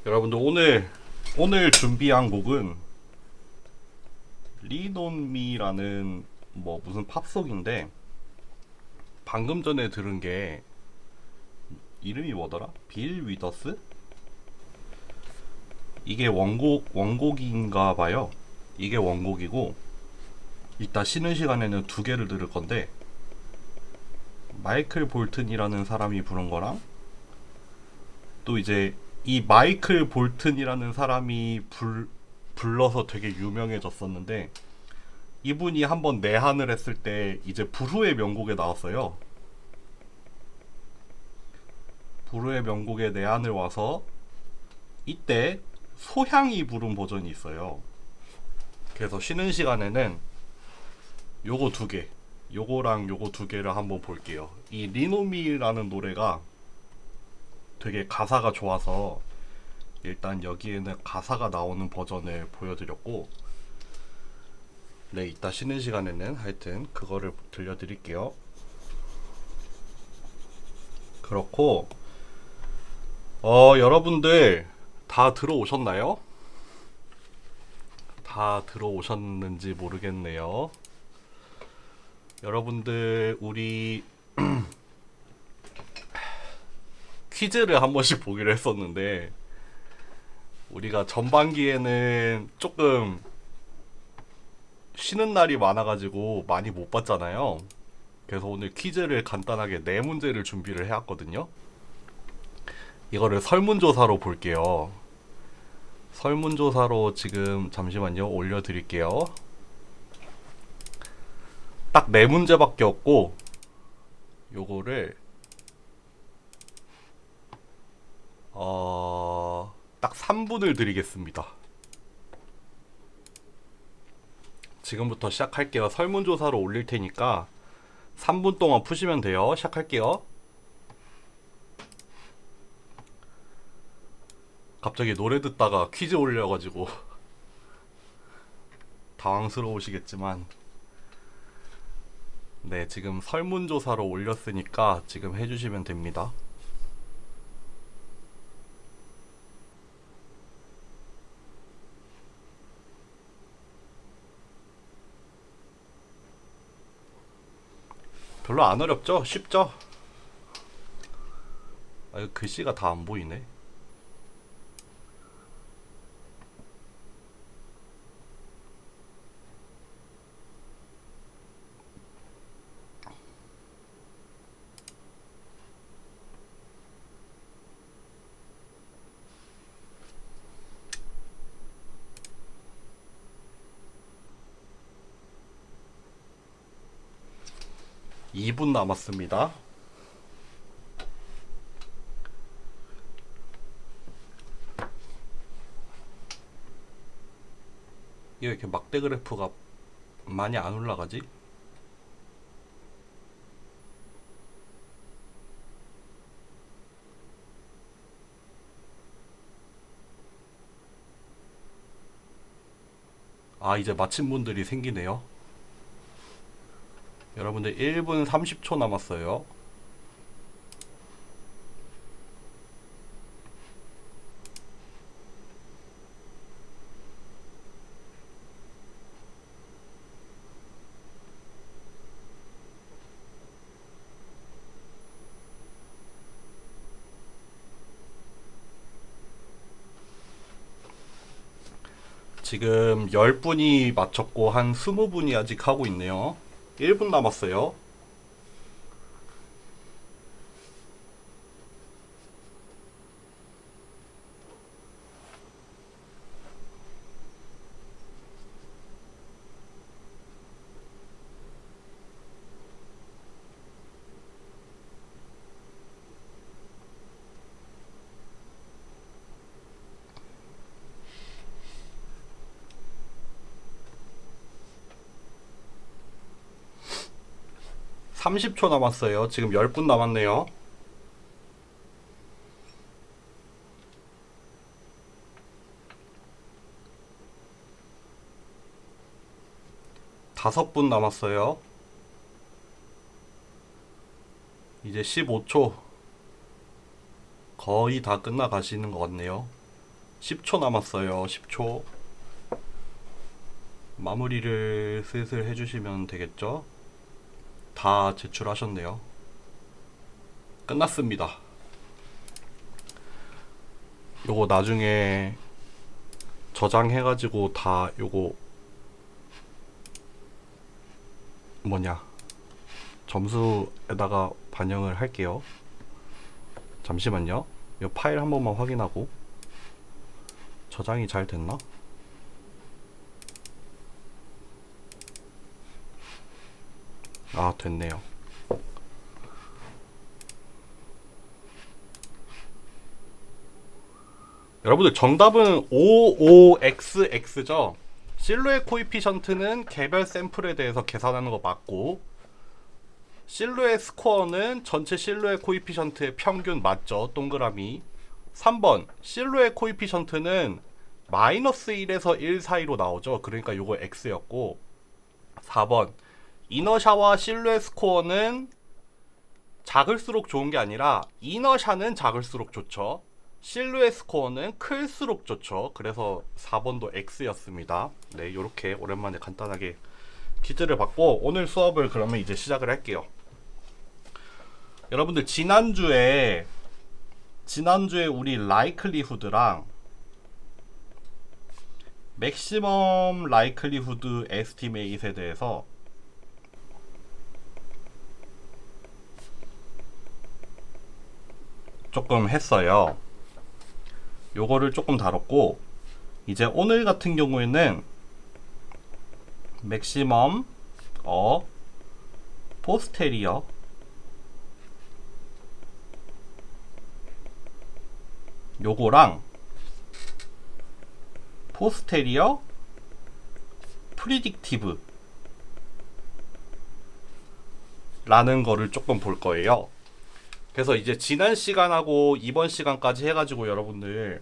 여러분들 오늘 준비한 곡은 Lean on Me라는 뭐 무슨 팝송인데 방금 전에 들은 게 이름이 뭐더라? 빌 위더스? 이게 원곡인가 봐요. 이게 원곡이고 이따 쉬는 시간에는 두 개를 들을 건데 마이클 볼튼이라는 사람이 부른 거랑 또 이제 이 마이클 볼튼이라는 사람이 불러서 되게 유명해졌었는데 이분이 한번 내한을 했을 때 이제 불후의 명곡에 나왔어요. 불후의 명곡에 내한을 와서 이때 소향이 부른 버전이 있어요. 그래서 쉬는 시간에는 요거 두 개, 요거랑 요거 두 개를 한번 볼게요. 이 리노미라는 노래가 되게 가사가 좋아서 일단 여기에는 가사가 나오는 버전을 보여드렸고, 네, 이따 쉬는 시간에는 하여튼 그거를 들려드릴게요. 그렇고 여러분들 다 들어오셨나요? 다 들어오셨는지 모르겠네요. 여러분들 우리 퀴즈를 한 번씩 보기로 했었는데 우리가 전반기에는 조금 쉬는 날이 많아가지고 많이 못 봤잖아요. 그래서 오늘 퀴즈를 간단하게 네 문제를 준비를 해왔거든요. 이거를 설문조사로 볼게요. 설문조사로 지금 잠시만요 올려드릴게요. 딱 네 문제밖에 없고 요거를 딱 3분을 드리겠습니다. 지금부터 시작할게요. 설문조사로 올릴 테니까 3분 동안 푸시면 돼요. 시작할게요. 갑자기 노래 듣다가 퀴즈 올려가지고 당황스러우시겠지만 네, 지금 설문조사로 올렸으니까 지금 해주시면 됩니다. 별로 안 어렵죠? 쉽죠? 아, 이거 글씨가 다 안 보이네. 2분 남았습니다. 이게 이렇게 막대 그래프가 많이 안 올라가지? 아, 이제 마친 분들이 생기네요. 여러분들 1분 30초 남았어요. 지금 10분이 마쳤고 한 20분이 아직 하고 있네요. 1분 남았어요. 30초 남았어요. 지금 10분 남았네요. 5분 남았어요. 이제 15초. 거의 다 끝나가시는 것 같네요. 10초 남았어요. 10초. 마무리를 슬슬 해주시면 되겠죠? 다 제출하셨네요. 끝났습니다. 요거 나중에 저장해가지고 다 요거 뭐냐 점수에다가 반영을 할게요. 잠시만요. 이 파일 한 번만 확인하고 저장이 잘 됐나? 아, 됐네요. 여러분들 정답은 55xx죠. 실루엣 코이피션트는 개별 샘플에 대해서 계산하는 거 맞고, 실루엣 스코어는 전체 실루엣 코이피션트의 평균 맞죠? 동그라미. 3번 실루엣 코이피션트는 마이너스 1에서 1 사이로 나오죠. 그러니까 요거 x였고, 4번 이너샤와 실루엣 스코어는 작을수록 좋은 게 아니라 이너샤는 작을수록 좋죠. 실루엣 스코어는 클수록 좋죠. 그래서 4번도 X였습니다. 네, 요렇게 오랜만에 간단하게 퀴즈를 받고 오늘 수업을 그러면 이제 시작을 할게요. 여러분들 지난주에 우리 라이클리후드랑 맥시멈 라이클리후드 에스티메이트에 대해서 조금 했어요. 요거를 조금 다뤘고, 이제 오늘 같은 경우에는 맥시멈 포스테리어 요거랑 포스테리어 프리딕티브 라는 거를 조금 볼 거예요. 그래서 이제 지난 시간하고 이번 시간까지 해가지고 여러분들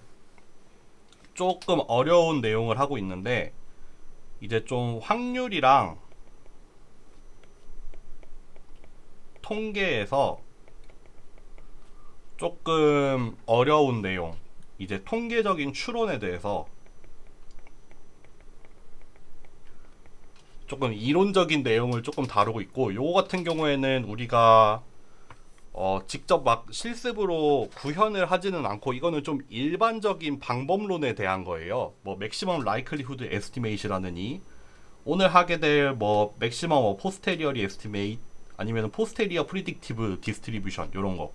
조금 어려운 내용을 하고 있는데, 이제 좀 확률이랑 통계에서 조금 어려운 내용, 이제 통계적인 추론에 대해서 조금 이론적인 내용을 조금 다루고 있고, 요거 같은 경우에는 우리가 직접 막 실습으로 구현을 하지는 않고, 이거는 좀 일반적인 방법론에 대한 거예요. 뭐 맥시멈 라이클리후드 에스티메이트라느니 오늘 하게 될 뭐 맥시멈 포스테리어리 에스티메이트 아니면 포스테리어 프리딕티브 디스트리뷰션 요런 거.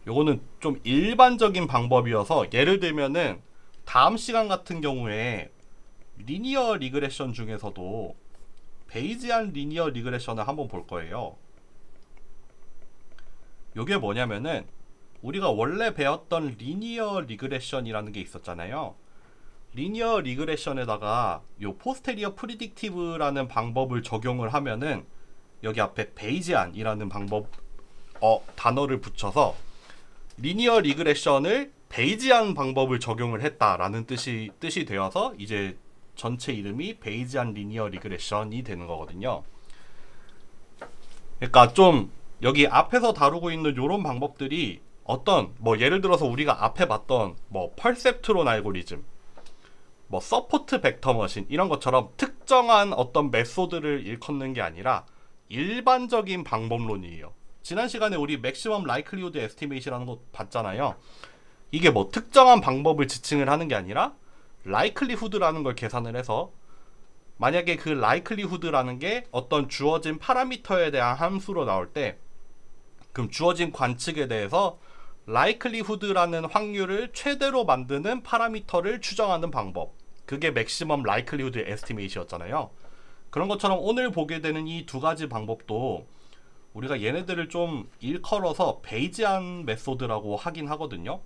요거는 좀 일반적인 방법이어서, 예를 들면은 다음 시간 같은 경우에 리니어 리그레션 중에서도 베이지안 리니어 리그레션을 한번 볼 거예요. 요게 뭐냐면은 우리가 원래 배웠던 리니어 리그레션이라는 게 있었잖아요. 리니어 리그레션에다가 요 포스테리어 프리딕티브라는 방법을 적용을 하면은 여기 앞에 베이지안이라는 방법 단어를 붙여서 리니어 리그레션을 베이지안 방법을 적용을 했다라는 뜻이 되어서 이제 전체 이름이 베이지안 리니어 리그레션이 되는 거거든요. 그러니까 좀 여기 앞에서 다루고 있는 요런 방법들이 어떤 뭐 예를 들어서 우리가 앞에 봤던 뭐 펄셉트론 알고리즘, 뭐 서포트 벡터 머신 이런 것처럼 특정한 어떤 메소드를 일컫는 게 아니라 일반적인 방법론이에요. 지난 시간에 우리 맥시멈 라이클리후드 에스티메이트라는 거 봤잖아요. 이게 뭐 특정한 방법을 지칭을 하는 게 아니라 라이클리후드라는 걸 계산을 해서, 만약에 그 라이클리후드라는 게 어떤 주어진 파라미터에 대한 함수로 나올 때, 그럼 주어진 관측에 대해서 라이클리후드라는 확률을 최대로 만드는 파라미터를 추정하는 방법, 그게 맥시멈 라이클리후드 에스티메이트였잖아요. 그런 것처럼 오늘 보게 되는 이 두 가지 방법도 우리가 얘네들을 좀 일컬어서 베이지안 메소드라고 하긴 하거든요.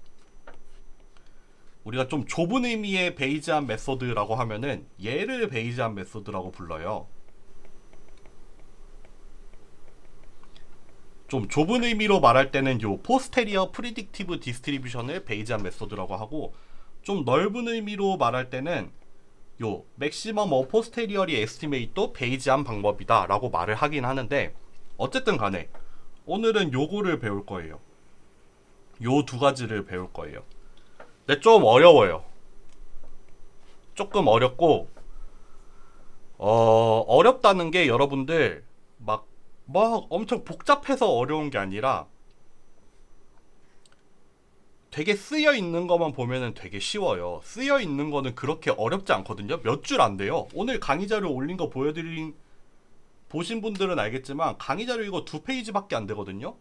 우리가 좀 좁은 의미의 베이지안 메소드라고 하면은 얘를 베이지안 메소드라고 불러요. 좀 좁은 의미로 말할 때는 요 포스테리어 프리딕티브 디스트리뷰션을 베이지안 메소드라고 하고, 좀 넓은 의미로 말할 때는 요 맥시멈 포스테리어리 에스티메이트도 베이지안 방법이다 라고 말을 하긴 하는데, 어쨌든 간에 오늘은 요거를 배울 거예요. 요 두 가지를 배울 거예요. 근데 좀 어려워요. 조금 어렵고 어렵다는 게 여러분들 막 엄청 복잡해서 어려운 게 아니라 되게 쓰여 있는 것만 보면은 되게 쉬워요. 쓰여 있는 거는 그렇게 어렵지 않거든요. 몇 줄 안 돼요. 오늘 강의 자료 올린 거 보신 분들은 알겠지만 강의 자료 이거 2페이지밖에 안 되거든요.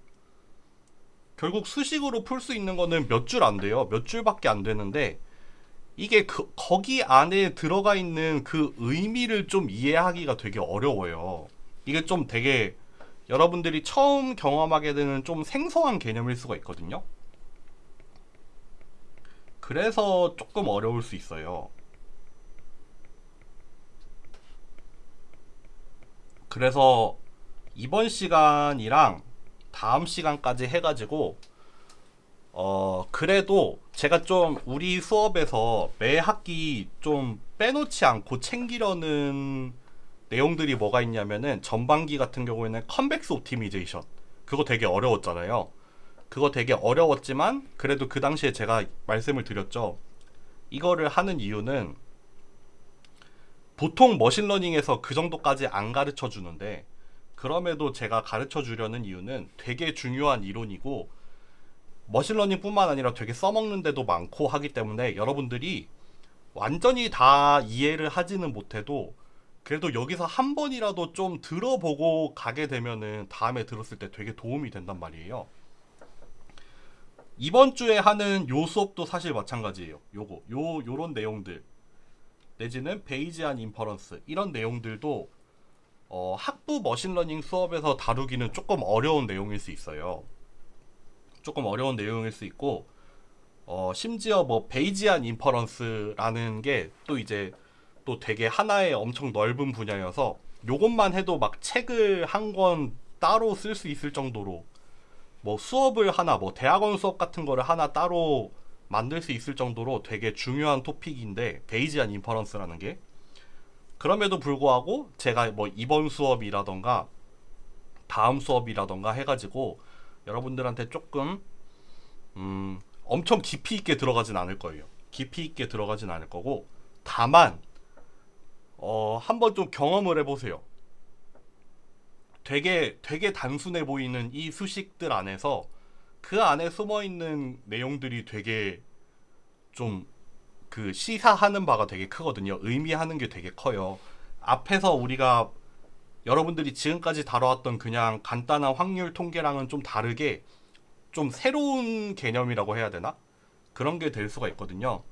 결국 수식으로 풀 수 있는 거는 몇 줄 안 돼요. 몇 줄밖에 안 되는데 이게 거기 안에 들어가 있는 그 의미를 좀 이해하기가 되게 어려워요. 이게 좀 되게 여러분들이 처음 경험하게 되는 좀 생소한 개념일 수가 있거든요. 그래서 조금 어려울 수 있어요. 그래서 이번 시간이랑 다음 시간까지 해가지고 그래도 제가 좀 우리 수업에서 매 학기 좀 빼놓지 않고 챙기려는 내용들이 뭐가 있냐면은 전반기 같은 경우에는 컨벡스 옵티미제이션 그거 되게 어려웠잖아요. 그거 되게 어려웠지만 그래도 그 당시에 제가 말씀을 드렸죠. 이거를 하는 이유는 보통 머신러닝에서 그 정도까지 안 가르쳐 주는데 그럼에도 제가 가르쳐 주려는 이유는 되게 중요한 이론이고 머신러닝 뿐만 아니라 되게 써먹는 데도 많고 하기 때문에 여러분들이 완전히 다 이해를 하지는 못해도 그래도 여기서 한 번이라도 좀 들어보고 가게 되면은 다음에 들었을 때 되게 도움이 된단 말이에요. 이번 주에 하는 요 수업도 사실 마찬가지예요. 요런 내용들 내지는 베이지안 인퍼런스 이런 내용들도 학부 머신러닝 수업에서 다루기는 조금 어려운 내용일 수 있어요. 조금 어려운 내용일 수 있고 심지어 뭐 베이지안 인퍼런스라는 게 또 이제 또 되게 하나의 엄청 넓은 분야여서 요것만 해도 막 책을 한 권 따로 쓸 수 있을 정도로 뭐 수업을 하나 뭐 대학원 수업 같은 거를 하나 따로 만들 수 있을 정도로 되게 중요한 토픽인데 베이지안 인퍼런스라는 게 그럼에도 불구하고 제가 뭐 이번 수업이라던가 다음 수업이라던가 해가지고 여러분들한테 조금 엄청 깊이 있게 들어가진 않을 거예요. 깊이 있게 들어가진 않을 거고 다만 한번 좀 경험을 해보세요. 되게 단순해 보이는 이 수식들 안에서 그 안에 숨어 있는 내용들이 되게 좀 그 시사하는 바가 되게 크거든요. 의미하는 게 되게 커요. 앞에서 우리가 여러분들이 지금까지 다뤄왔던 그냥 간단한 확률 통계랑은 좀 다르게 좀 새로운 개념이라고 해야 되나? 그런 게 될 수가 있거든요.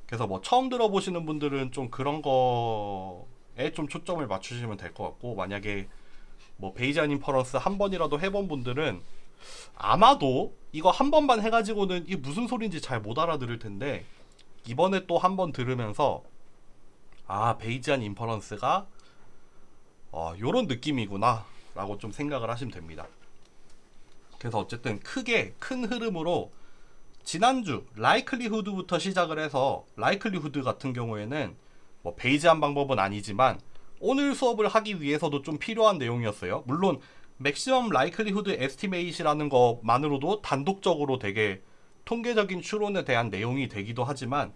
그래서 뭐 처음 들어보시는 분들은 좀 그런 거에 좀 초점을 맞추시면 될 것 같고 만약에 뭐 베이지안 인퍼런스 한 번이라도 해본 분들은 아마도 이거 한 번만 해가지고는 이게 무슨 소린지 잘 못 알아들을 텐데 이번에 또 한 번 들으면서 아 베이지안 인퍼런스가 요런 느낌이구나 라고 좀 생각을 하시면 됩니다. 그래서 어쨌든 크게 큰 흐름으로 지난주 라이클리후드부터 시작을 해서 라이클리후드 같은 경우에는 뭐 베이지안 방법은 아니지만 오늘 수업을 하기 위해서도 좀 필요한 내용이었어요. 물론 맥시멈 라이클리후드 에스티메이트라는 것만으로도 단독적으로 되게 통계적인 추론에 대한 내용이 되기도 하지만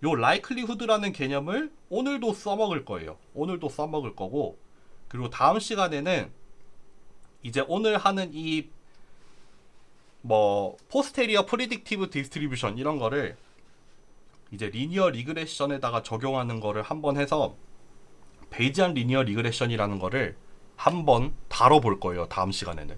요 라이클리후드라는 개념을 오늘도 써먹을 거예요. 오늘도 써먹을 거고 그리고 다음 시간에는 이제 오늘 하는 이 뭐 포스테리어 프리딕티브 디스트리뷰션 이런 거를 이제 리니어 리그레션에다가 적용하는 거를 한번 해서 베이지안 리니어 리그레션이라는 거를 한번 다뤄볼 거예요. 다음 시간에는.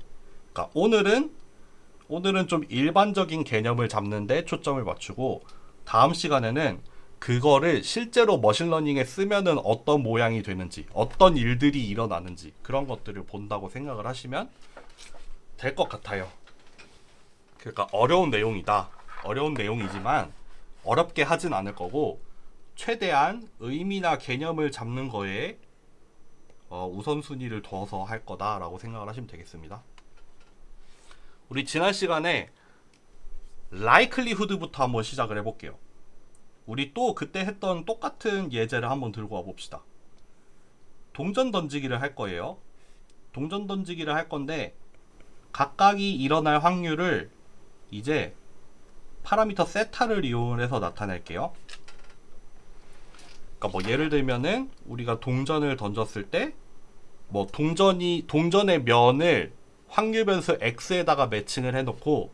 그러니까 오늘은 좀 일반적인 개념을 잡는데 초점을 맞추고 다음 시간에는 그거를 실제로 머신러닝에 쓰면은 어떤 모양이 되는지 어떤 일들이 일어나는지 그런 것들을 본다고 생각을 하시면 될 것 같아요. 그러니까 어려운 내용이다. 어려운 내용이지만 어렵게 하진 않을 거고 최대한 의미나 개념을 잡는 거에 우선순위를 둬서 할 거다라고 생각을 하시면 되겠습니다. 우리 지난 시간에 라이클리후드부터 한번 시작을 해볼게요. 우리 또 그때 했던 똑같은 예제를 한번 들고 와봅시다. 동전 던지기를 할 거예요. 동전 던지기를 할 건데 각각이 일어날 확률을 이제 파라미터 세타를 이용해서 나타낼게요. 그러니까 뭐 예를 들면은 우리가 동전을 던졌을 때 뭐 동전의 면을 확률 변수 x에다가 매칭을 해놓고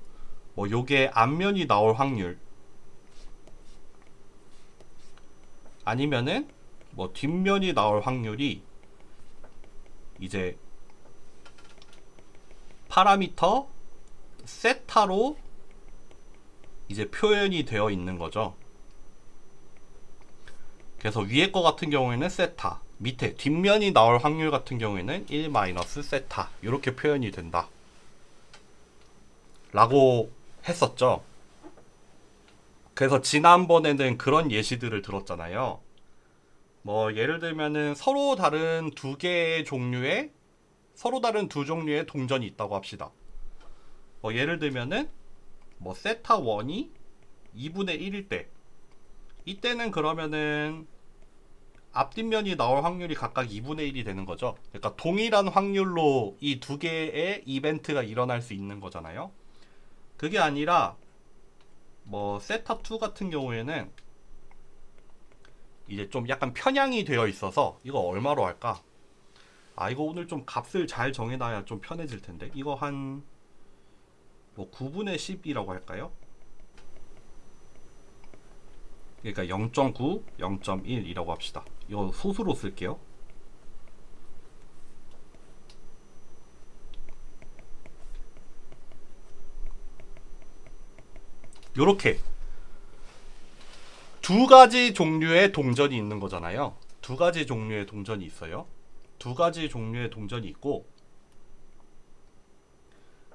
뭐 요게 앞면이 나올 확률, 아니면은 뭐 뒷면이 나올 확률이 이제 파라미터 세타로 이제 표현이 되어 있는 거죠. 그래서 위에 거 같은 경우에는 세타, 밑에 뒷면이 나올 확률 같은 경우에는 1 마이너스 세타, 이렇게 표현이 된다 라고 했었죠. 그래서 지난번에는 그런 예시들을 들었잖아요. 뭐 예를 들면은 서로 다른 두 종류의 동전이 있다고 합시다. 뭐 예를 들면은 뭐 세타 1이 2분의 1일 때, 이때는 그러면은 앞뒷면이 나올 확률이 각각 2분의 1이 되는 거죠. 그러니까 동일한 확률로 이 두 개의 이벤트가 일어날 수 있는 거잖아요. 그게 아니라 뭐 세타 2 같은 경우에는 이제 좀 약간 편향이 되어 있어서, 이거 얼마로 할까? 이거 오늘 좀 값을 잘 정해놔야 좀 편해질 텐데, 이거 한 뭐 9분의 10이라고 할까요? 그러니까 0.9, 0.1이라고 합시다. 이거 소수로 쓸게요. 요렇게 두 가지 종류의 동전이 있는 거잖아요. 두 가지 종류의 동전이 있어요. 두 가지 종류의 동전이 있고,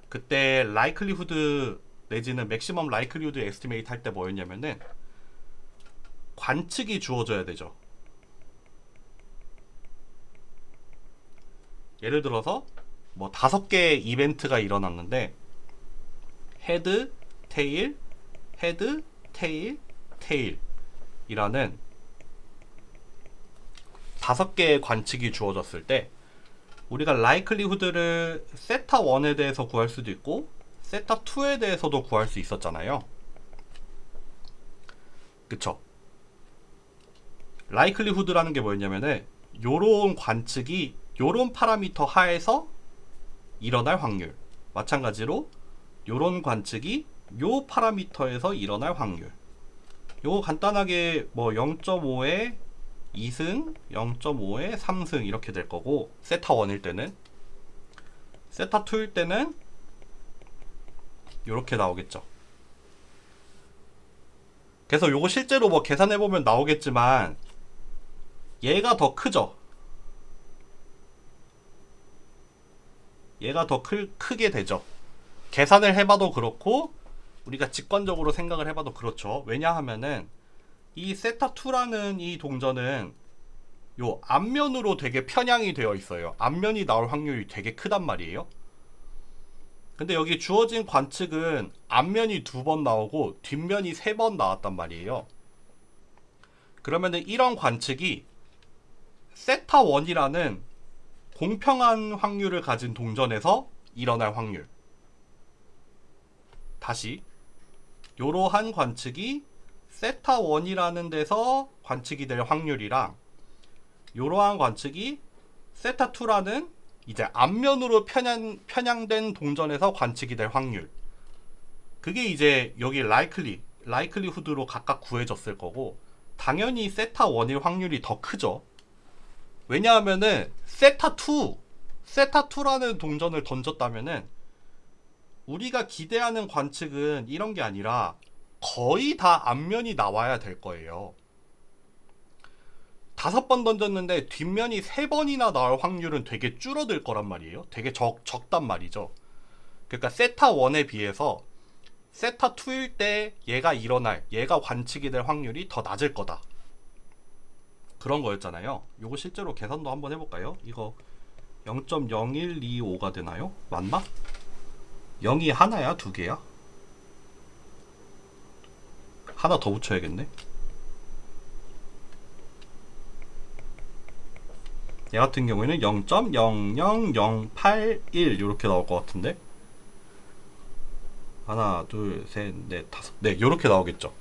그때 라이클리후드 내지는 맥시멈 라이클리후드 에스티메이트 할 때 뭐였냐면은 관측이 주어져야 되죠. 예를 들어서 뭐 5개의 이벤트가 일어났는데 헤드, 테일, 헤드, 테일, 테일 이라는 5개의 관측이 주어졌을 때 우리가 라이클리후드를 세타 1에 대해서 구할 수도 있고 세타 2에 대해서도 구할 수 있었잖아요. 그쵸? 라이클리후드라는 게 뭐였냐면은 요런 관측이 요런 파라미터 하에서 일어날 확률, 마찬가지로 요런 관측이 요 파라미터에서 일어날 확률, 요거 간단하게 뭐 0.5에 2승, 0.5에 3승 이렇게 될 거고, 세타 1일 때는, 세타 2일 때는 요렇게 나오겠죠. 그래서 요거 실제로 뭐 계산해보면 나오겠지만 얘가 더 크죠. 얘가 더 크게 되죠. 계산을 해봐도 그렇고 우리가 직관적으로 생각을 해봐도 그렇죠. 왜냐하면은 이 세타2라는 이 동전은 요 앞면으로 되게 편향이 되어 있어요. 앞면이 나올 확률이 되게 크단 말이에요. 근데 여기 주어진 관측은 앞면이 2번 나오고 뒷면이 3번 나왔단 말이에요. 그러면은 이런 관측이 세타1이라는 공평한 확률을 가진 동전에서 일어날 확률, 다시 요러한 관측이 세타1이라는 데서 관측이 될 확률이랑 요러한 관측이 세타2라는 이제 앞면으로 편향된 동전에서 관측이 될 확률, 그게 이제 여기 라이클리후드로 각각 구해졌을 거고, 당연히 세타1일 확률이 더 크죠. 왜냐하면은 세타2라는 동전을 던졌다면은 우리가 기대하는 관측은 이런 게 아니라 거의 다 앞면이 나와야 될 거예요. 5번 던졌는데 뒷면이 3번이나 나올 확률은 되게 줄어들 거란 말이에요. 되게 적단 말이죠. 그러니까 세타1에 비해서 세타2일 때 얘가 관측이 될 확률이 더 낮을 거다, 그런 거였잖아요. 요거 실제로 계산도 한번 해볼까요? 이거 0.0125가 되나요? 맞나? 0이 하나야? 2개야? 하나 더 붙여야겠네. 얘 같은 경우에는 0.00081 이렇게 나올 것 같은데, 하나, 둘, 셋, 넷, 다섯. 네, 요렇게 나오겠죠.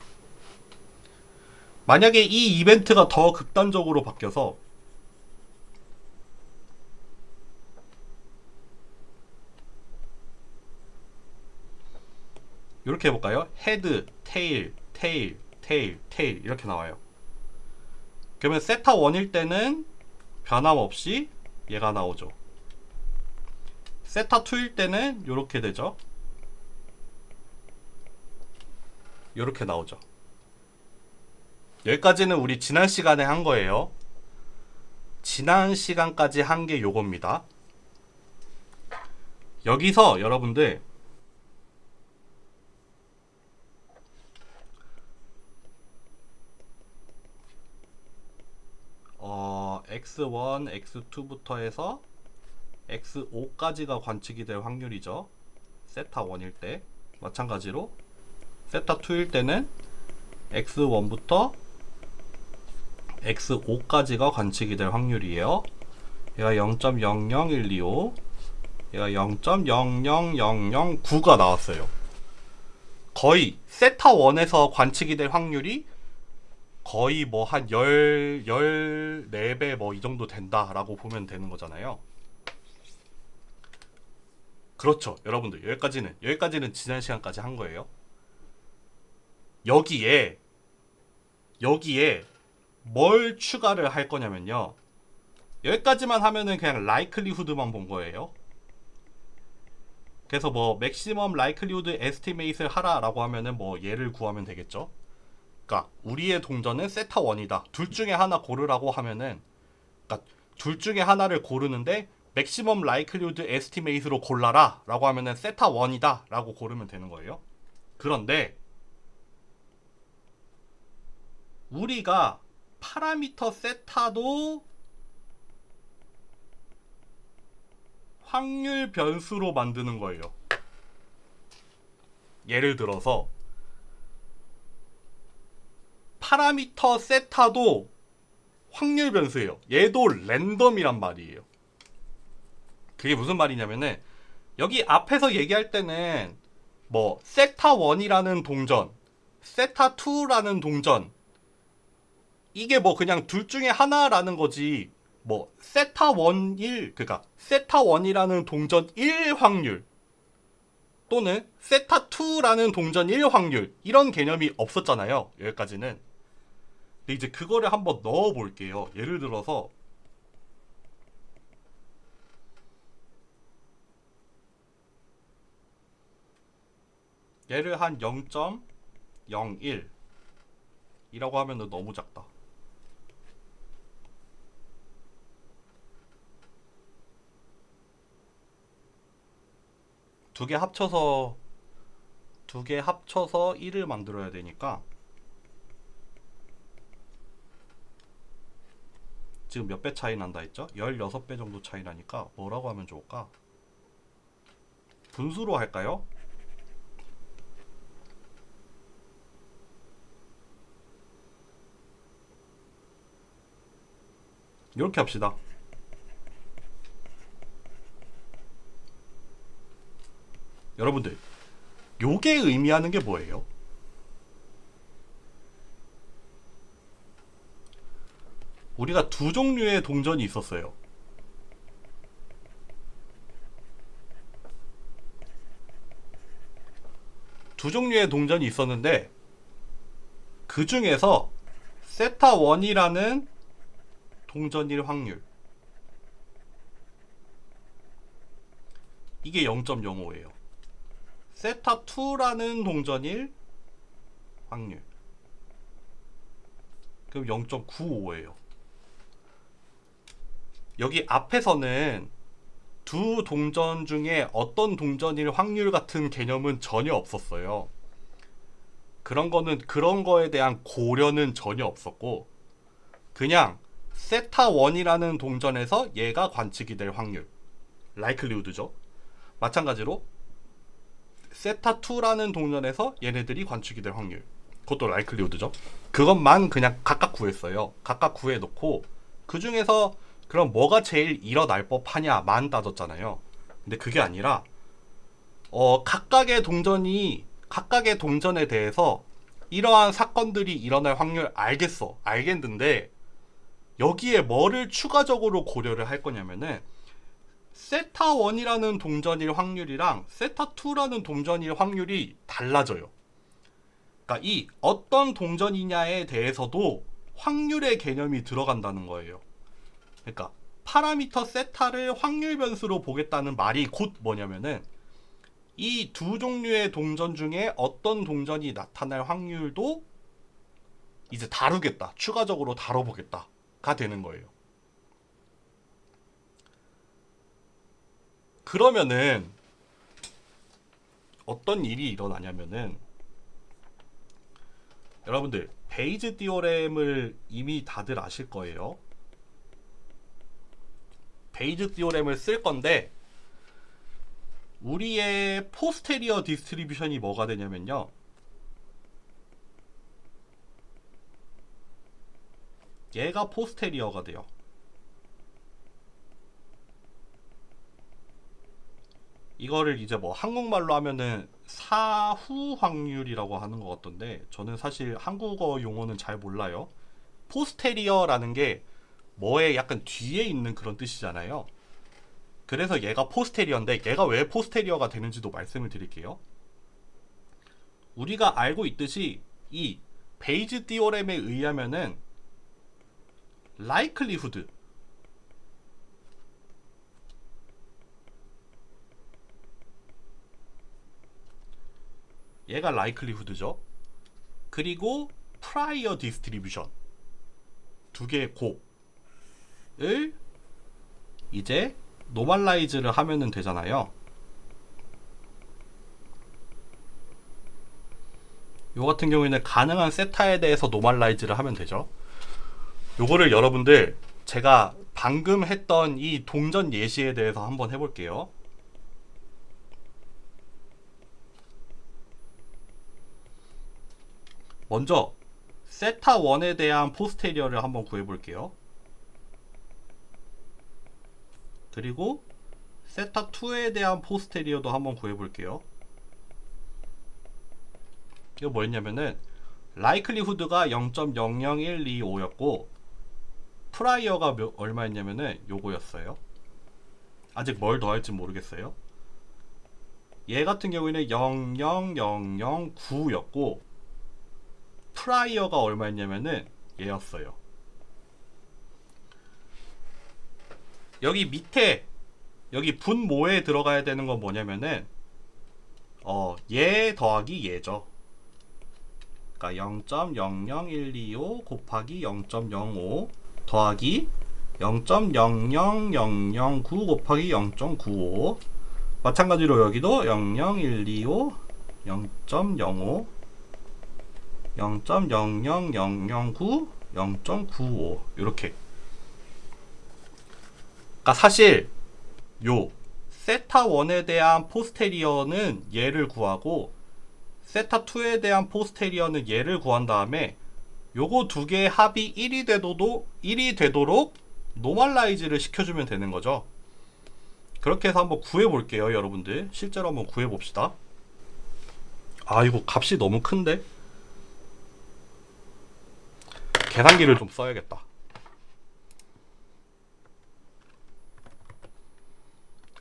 만약에 이 이벤트가 더 극단적으로 바뀌어서 이렇게 해볼까요? 헤드, 테일, 테일, 테일, 테일 이렇게 나와요. 그러면 세타 1일 때는 변함없이 얘가 나오죠. 세타 2일 때는 이렇게 되죠. 이렇게 나오죠. 여기까지는 우리 지난 시간에 한 거예요. 지난 시간까지 한 게 요겁니다. 여기서 여러분들 x1, x2부터 해서 x5까지가 관측이 될 확률이죠. 세타 1일 때. 마찬가지로 세타 2일 때는 x1부터 x5까지가 관측이 될 확률이에요. 얘가 0.00125, 얘가 0.00009가 나왔어요. 거의 세타 1에서 관측이 될 확률이 거의 뭐 한 14배 뭐 이 정도 된다라고 보면 되는 거잖아요. 그렇죠. 여러분들 여기까지는 지난 시간까지 한 거예요. 여기에 뭘 추가를 할 거냐면요. 여기까지만 하면은 그냥 라이클리후드만 본 거예요. 그래서 뭐 맥시멈 라이클리후드 에스티메이트를 하라라고 하면은 뭐 얘를 구하면 되겠죠. 그러니까 우리의 동전은 세타 1이다. 둘 중에 하나 고르라고 하면은, 그러니까 둘 중에 하나를 고르는데 맥시멈 라이클리후드 에스티메이트로 골라라라고 하면은 세타 1이다라고 고르면 되는 거예요. 그런데 우리가 파라미터 세타도 확률 변수로 만드는 거예요. 예를 들어서 파라미터 세타도 확률 변수예요. 얘도 랜덤이란 말이에요. 그게 무슨 말이냐면은 여기 앞에서 얘기할 때는 뭐 세타 1이라는 동전, 세타 2라는 동전, 이게 뭐 그냥 둘 중에 하나라는 거지. 뭐 세타 1, 그러니까 세타 1이라는 동전 1 확률 또는 세타 2라는 동전 1 확률, 이런 개념이 없었잖아요. 여기까지는. 근데 이제 그거를 한번 넣어 볼게요. 예를 들어서 얘를 한 0.01 이라고 하면 너무 작다. 두 개 합쳐서 1을 만들어야 되니까 지금 몇 배 차이 난다 했죠? 16배 정도 차이 나니까 뭐라고 하면 좋을까? 분수로 할까요? 이렇게 합시다. 여러분들, 요게 의미하는 게 뭐예요? 우리가 두 종류의 동전이 있었어요. 두 종류의 동전이 있었는데 그 중에서 세타 1이라는 동전일 확률, 이게 0.05예요. 세타 2라는 동전일 확률, 그럼 0.95예요. 여기 앞에서는 두 동전 중에 어떤 동전일 확률 같은 개념은 전혀 없었어요. 그런 거에 대한 고려는 전혀 없었고, 그냥 세타 1이라는 동전에서 얘가 관측이 될 확률, 라이클리우드죠. 마찬가지로 세타 2라는 동전에서 얘네들이 관측이 될 확률, 그것도 라이클리우드죠. 그것만 그냥 각각 구했어요. 각각 구해놓고 그 중에서 그럼 뭐가 제일 일어날 법하냐만 따졌잖아요. 근데 그게 아니라 각각의 동전에 대해서 이러한 사건들이 일어날 확률 알겠는데 여기에 뭐를 추가적으로 고려를 할 거냐면은 세타 1이라는 동전일 확률이랑 세타 2라는 동전일 확률이 달라져요. 그러니까 이 어떤 동전이냐에 대해서도 확률의 개념이 들어간다는 거예요. 그러니까 파라미터 세타를 확률 변수로 보겠다는 말이 곧 뭐냐면은 이 두 종류의 동전 중에 어떤 동전이 나타날 확률도 이제 다루겠다. 추가적으로 다뤄보겠다가 되는 거예요. 그러면은 어떤 일이 일어나냐면은 여러분들 베이즈 디오렘을 이미 다들 아실 거예요. 베이즈 디오렘을 쓸 건데 우리의 포스테리어 디스트리뷰션이 뭐가 되냐면요. 얘가 포스테리어가 돼요. 이거를 이제 뭐 한국말로 하면은 사후 확률이라고 하는 것 같던데 저는 사실 한국어 용어는 잘 몰라요. 포스테리어라는 게 뭐에 약간 뒤에 있는 그런 뜻이잖아요. 그래서 얘가 포스테리어인데 얘가 왜 포스테리어가 되는지도 말씀을 드릴게요. 우리가 알고 있듯이 이 베이즈 디오렘에 의하면은 likelihood 얘가 likelihood죠. 그리고 prior distribution 두 개의 곱을 이제 노멀라이즈를 하면은 되잖아요. 요 같은 경우에는 가능한 세타에 대해서 노멀라이즈를 하면 되죠. 요거를 여러분들 제가 방금 했던 이 동전 예시에 대해서 한번 해볼게요. 먼저 세타 1에 대한 포스테리어를 한번 구해볼게요. 그리고 세타 2에 대한 포스테리어도 한번 구해볼게요. 이거 뭐였냐면은 likelihood가 0.00125였고 프라이어가 얼마였냐면은 요거였어요. 아직 뭘 더할지 모르겠어요. 얘 같은 경우에는 0.009였고 프라이어가 얼마였냐면은 얘였어요. 여기 밑에 여기 분모에 들어가야 되는 건 뭐냐면은 얘 더하기 얘죠. 그러니까 0.00125 곱하기 0.05 더하기 0.00009 곱하기 0.95 마찬가지로 여기도 00125 0.05 0.00009 0.95 이렇게. 그러니까 사실 요 세타 1에 대한 포스테리어는 얘를 구하고 세타 2에 대한 포스테리어는 얘를 구한 다음에 요거 두 개의 합이 1이 되도록 노멀라이즈를 시켜주면 되는 거죠. 그렇게 해서 한번 구해볼게요. 여러분들 실제로 한번 구해봅시다. 아 이거 값이 너무 큰데 계산기를 좀 써야겠다.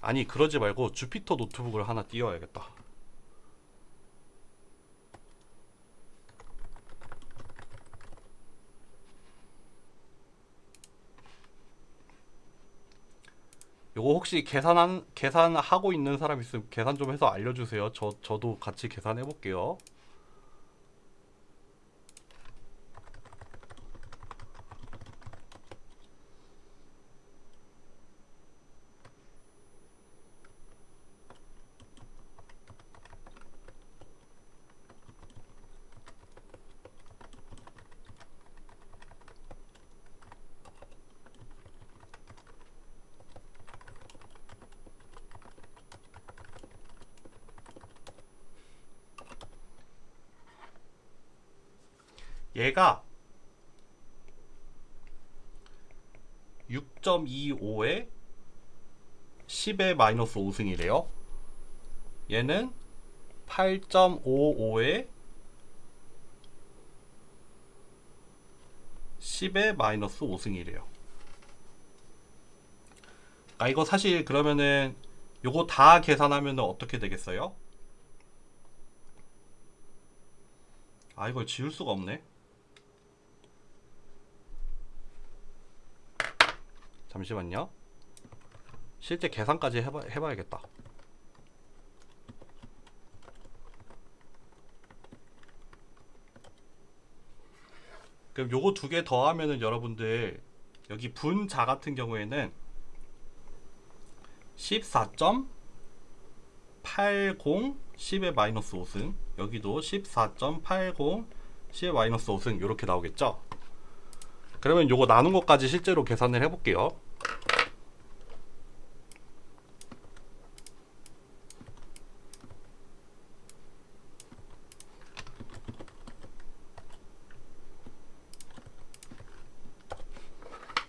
아니 그러지 말고 주피터 노트북을 하나 띄워야겠다. 요거 혹시 계산하고 있는 사람 있으면 계산 좀 해서 알려주세요. 저도 같이 계산해 볼게요. 얘가 6.25에 10의 마이너스 5승이래요. 얘는 8.55에 10의 마이너스 5승이래요. 아, 이거 사실 그러면은 요거 다 계산하면 어떻게 되겠어요? 아, 이걸 지울 수가 없네. 잠시만요. 실제 계산까지 해봐야겠다. 그럼 요거 두 개 더하면은 여러분들 여기 분자 같은 경우에는 14.80 10의 마이너스 5승, 여기도 14.80 10의 마이너스 5승 이렇게 나오겠죠. 그러면 요거 나눈 것까지 실제로 계산을 해볼게요.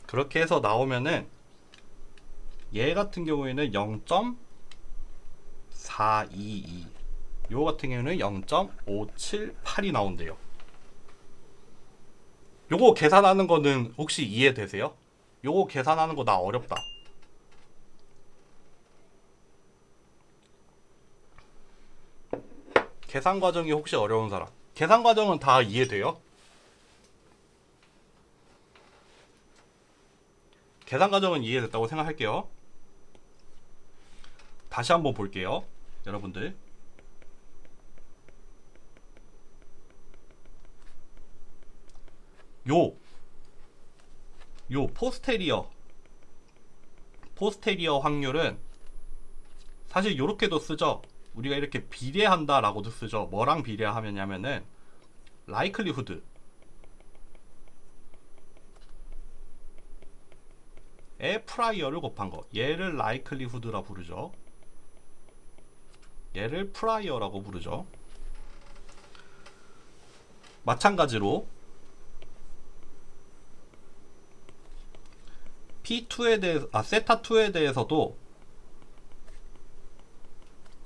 그렇게 해서 나오면은 얘 같은 경우에는 0.422, 요 같은 경우는 0.578이 나온대요. 요거 계산하는 거는 혹시 이해되세요? 요거 계산하는 거 나 어렵다. 계산 과정이 혹시 어려운 사람, 계산 과정은 다 이해돼요? 계산 과정은 이해됐다고 생각할게요. 다시 한번 볼게요, 여러분들. 요 포스테리어 확률은 사실 요렇게도 쓰죠. 우리가 이렇게 비례한다 라고도 쓰죠. 뭐랑 비례하면은 likelihood 에 프라이어를 곱한 거, 얘를 likelihood라 부르죠. 얘를 프라이어라고 부르죠. 마찬가지로 P2에 대해서, 세타2에 대해서도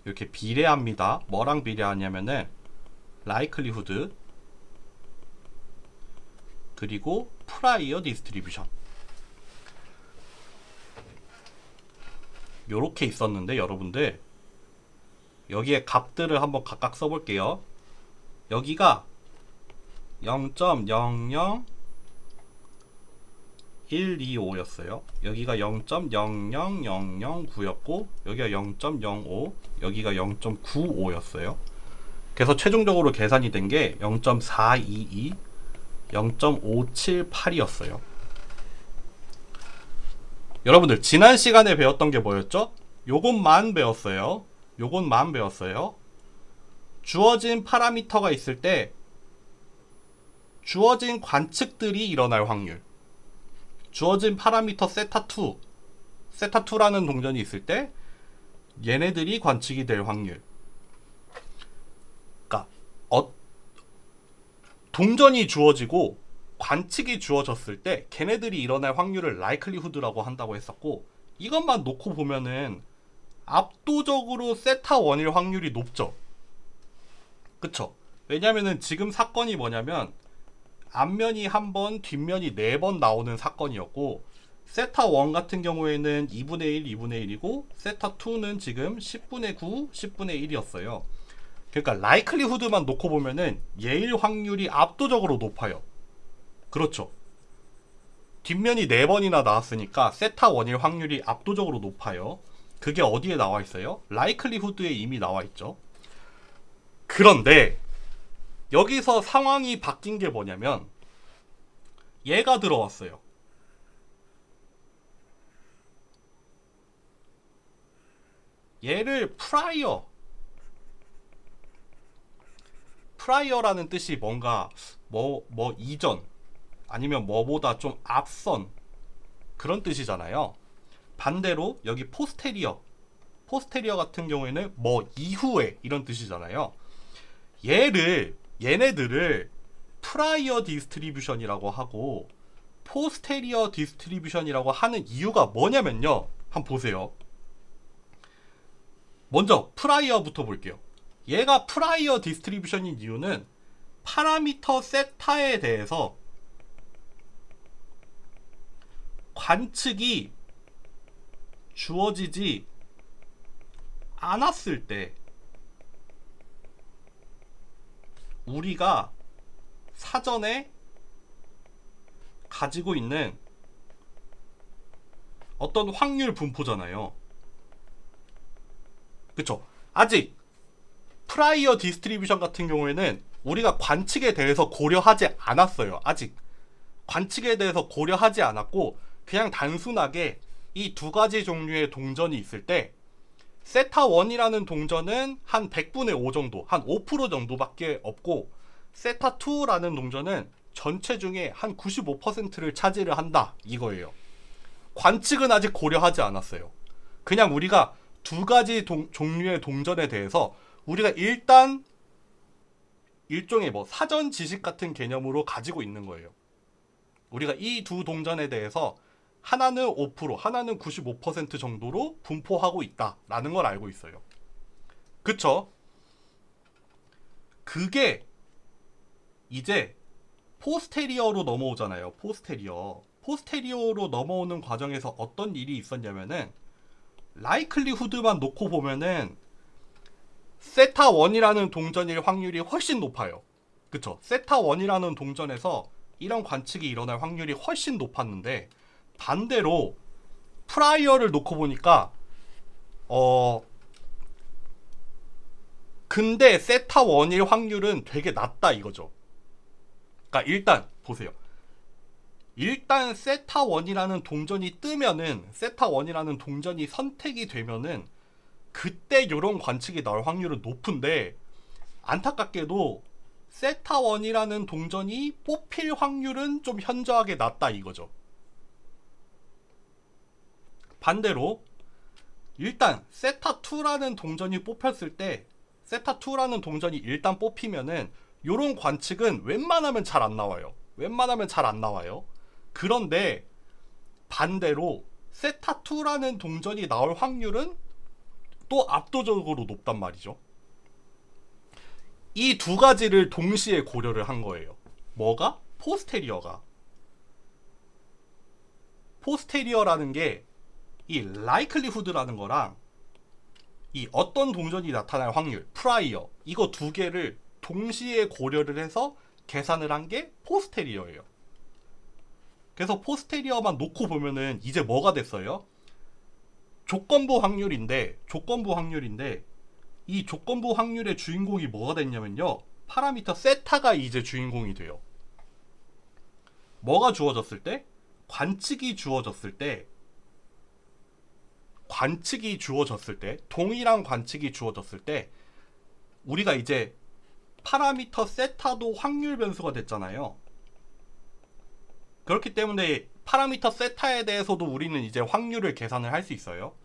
이렇게 비례합니다. 뭐랑 비례하냐면은 likelihood 그리고 prior distribution, 요렇게 있었는데 여러분들 여기에 값들을 한번 각각 써볼게요. 여기가 0.00125였어요. 여기가 0.00009였고 여기가 0.05, 여기가 0.95였어요. 그래서 최종적으로 계산이 된 게 0.422, 0.578이었어요. 여러분들 지난 시간에 배웠던 게 뭐였죠? 요것만 배웠어요. 주어진 파라미터가 있을 때 주어진 관측들이 일어날 확률, 주어진 파라미터 세타2라는 동전이 있을 때 얘네들이 관측이 될 확률. 그러니까 동전이 주어지고 관측이 주어졌을 때 걔네들이 일어날 확률을 likelihood라고 한다고 했었고, 이것만 놓고 보면은 압도적으로 세타1일 확률이 높죠. 그쵸? 왜냐면은 지금 사건이 뭐냐면 앞면이 한 번, 뒷면이 4번 나오는 사건이었고, 세타1 같은 경우에는 2분의 1, 2분의 1이고 세타2는 지금 10분의 9, 10분의 1이었어요. 그러니까 likelihood만 놓고 보면은 얘일 확률이 압도적으로 높아요. 그렇죠. 뒷면이 4번이나 나왔으니까 세타1일 확률이 압도적으로 높아요. 그게 어디에 나와 있어요? likelihood에 이미 나와 있죠. 그런데 여기서 상황이 바뀐 게 뭐냐면 얘가 들어왔어요. 얘를 프라이어라는 뜻이 뭔가 뭐 이전 아니면 뭐보다 좀 앞선 그런 뜻이잖아요. 반대로 여기 포스테리어 같은 경우에는 뭐 이후에 이런 뜻이잖아요. 얘네들을 프라이어 디스트리뷰션이라고 하고 포스테리어 디스트리뷰션이라고 하는 이유가 뭐냐면요, 한번 보세요. 먼저 프라이어부터 볼게요. 얘가 프라이어 디스트리뷰션인 이유는 파라미터 세타에 대해서 관측이 주어지지 않았을 때 우리가 사전에 가지고 있는 어떤 확률 분포잖아요. 그쵸? 아직 프라이어 디스트리뷰션 같은 경우에는 우리가 관측에 대해서 고려하지 않았어요. 아직 관측에 대해서 고려하지 않았고 그냥 단순하게 이 두 가지 종류의 동전이 있을 때 세타1이라는 동전은 한 100분의 5 정도, 한 5% 정도밖에 없고 세타2라는 동전은 전체 중에 한 95%를 차지를 한다 이거예요. 관측은 아직 고려하지 않았어요. 그냥 우리가 두 가지 종류의 동전에 대해서 우리가 일단 일종의 뭐 사전 지식 같은 개념으로 가지고 있는 거예요. 우리가 이 두 동전에 대해서 하나는 5%, 하나는 95% 정도로 분포하고 있다라는 걸 알고 있어요. 그쵸? 그게 이제 포스테리어로 넘어오잖아요. 포스테리어로 넘어오는 과정에서 어떤 일이 있었냐면은 라이클리후드만 놓고 보면은 세타1이라는 동전일 확률이 훨씬 높아요. 그쵸? 세타1이라는 동전에서 이런 관측이 일어날 확률이 훨씬 높았는데 반대로 프라이어를 놓고 보니까 근데 세타1일 확률은 되게 낮다 이거죠. 그러니까 일단 보세요. 일단 세타1이라는 동전이 뜨면은 세타1이라는 동전이 선택이 되면은 그때 이런 관측이 나올 확률은 높은데 안타깝게도 세타1이라는 동전이 뽑힐 확률은 좀 현저하게 낮다 이거죠. 반대로 일단 세타2라는 동전이 뽑혔을 때 세타2라는 동전이 일단 뽑히면은 요런 관측은 웬만하면 잘 안 나와요. 그런데 반대로 세타2라는 동전이 나올 확률은 또 압도적으로 높단 말이죠. 이 두 가지를 동시에 고려를 한 거예요. 뭐가? 포스테리어라는 게 이 라이클리후드라는 거랑 이 어떤 동전이 나타날 확률, 프라이어, 이거 두 개를 동시에 고려를 해서 계산을 한 게 포스테리어예요. 그래서 포스테리어만 놓고 보면은 이제 뭐가 됐어요? 조건부 확률인데 이 조건부 확률의 주인공이 뭐가 됐냐면요. 파라미터 세타가 이제 주인공이 돼요. 뭐가 주어졌을 때? 관측이 주어졌을 때 동일한 관측이 주어졌을 때 우리가 이제 파라미터 세타도 확률 변수가 됐잖아요. 그렇기 때문에 파라미터 세타에 대해서도 우리는 이제 확률을 계산을 할 수 있어요.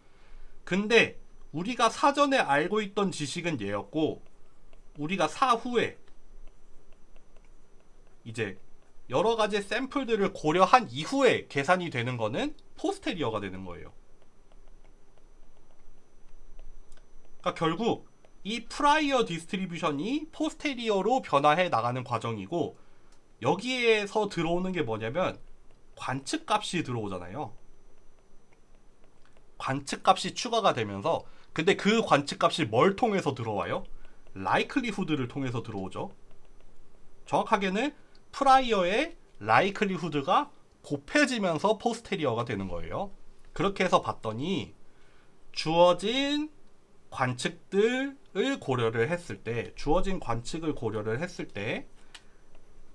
근데 우리가 사전에 알고 있던 지식은 얘였고 우리가 사후에 이제 여러 가지 샘플들을 고려한 이후에 계산이 되는 거는 포스테리어가 되는 거예요. 그러니까 결국 이 프라이어 디스트리뷰션이 포스테리어로 변화해 나가는 과정이고 여기에서 들어오는 게 뭐냐면 관측값이 들어오잖아요. 관측값이 추가가 되면서 근데 그 관측값이 뭘 통해서 들어와요? 라이클리후드를 통해서 들어오죠. 정확하게는 프라이어의 라이클리후드가 곱해지면서 포스테리어가 되는 거예요. 그렇게 해서 봤더니 주어진 관측을 고려를 했을 때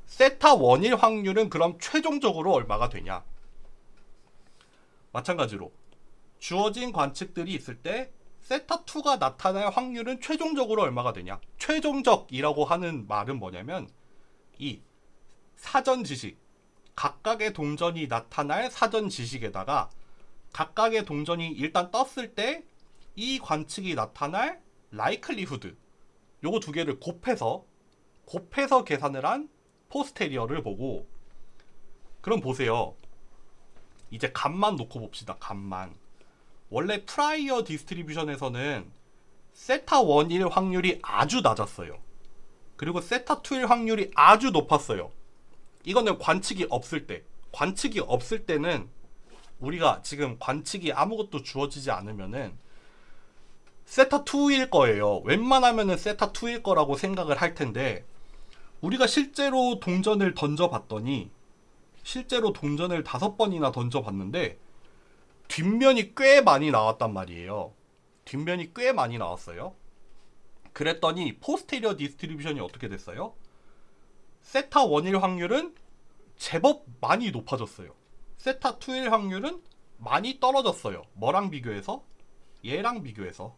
세타1일 확률은 그럼 최종적으로 얼마가 되냐? 마찬가지로 주어진 관측들이 있을 때 세타2가 나타날 확률은 최종적으로 얼마가 되냐? 최종적이라고 하는 말은 뭐냐면 이 사전 지식, 각각의 동전이 나타날 사전 지식에다가 각각의 동전이 일단 떴을 때 이 관측이 나타날 라이클리후드 요거 두 개를 곱해서 계산을 한 포스테리어를 보고 그럼 보세요. 이제 값만 놓고 봅시다. 값만. 원래 프라이어 디스트리뷰션에서는 세타 1일 확률이 아주 낮았어요. 그리고 세타 2일 확률이 아주 높았어요. 이거는 관측이 없을 때. 관측이 없을 때는 우리가 지금 관측이 아무것도 주어지지 않으면은 세타 2일 거예요. 웬만하면은 세타 2일 거라고 생각을 할 텐데, 우리가 실제로 동전을 던져봤더니, 실제로 동전을 5번이나 던져봤는데 뒷면이 꽤 많이 나왔단 말이에요. 뒷면이 꽤 많이 나왔어요. 그랬더니 포스테리어 디스트리뷰션이 어떻게 됐어요? 세타 1일 확률은 제법 많이 높아졌어요. 세타 2일 확률은 많이 떨어졌어요. 뭐랑 비교해서? 얘랑 비교해서.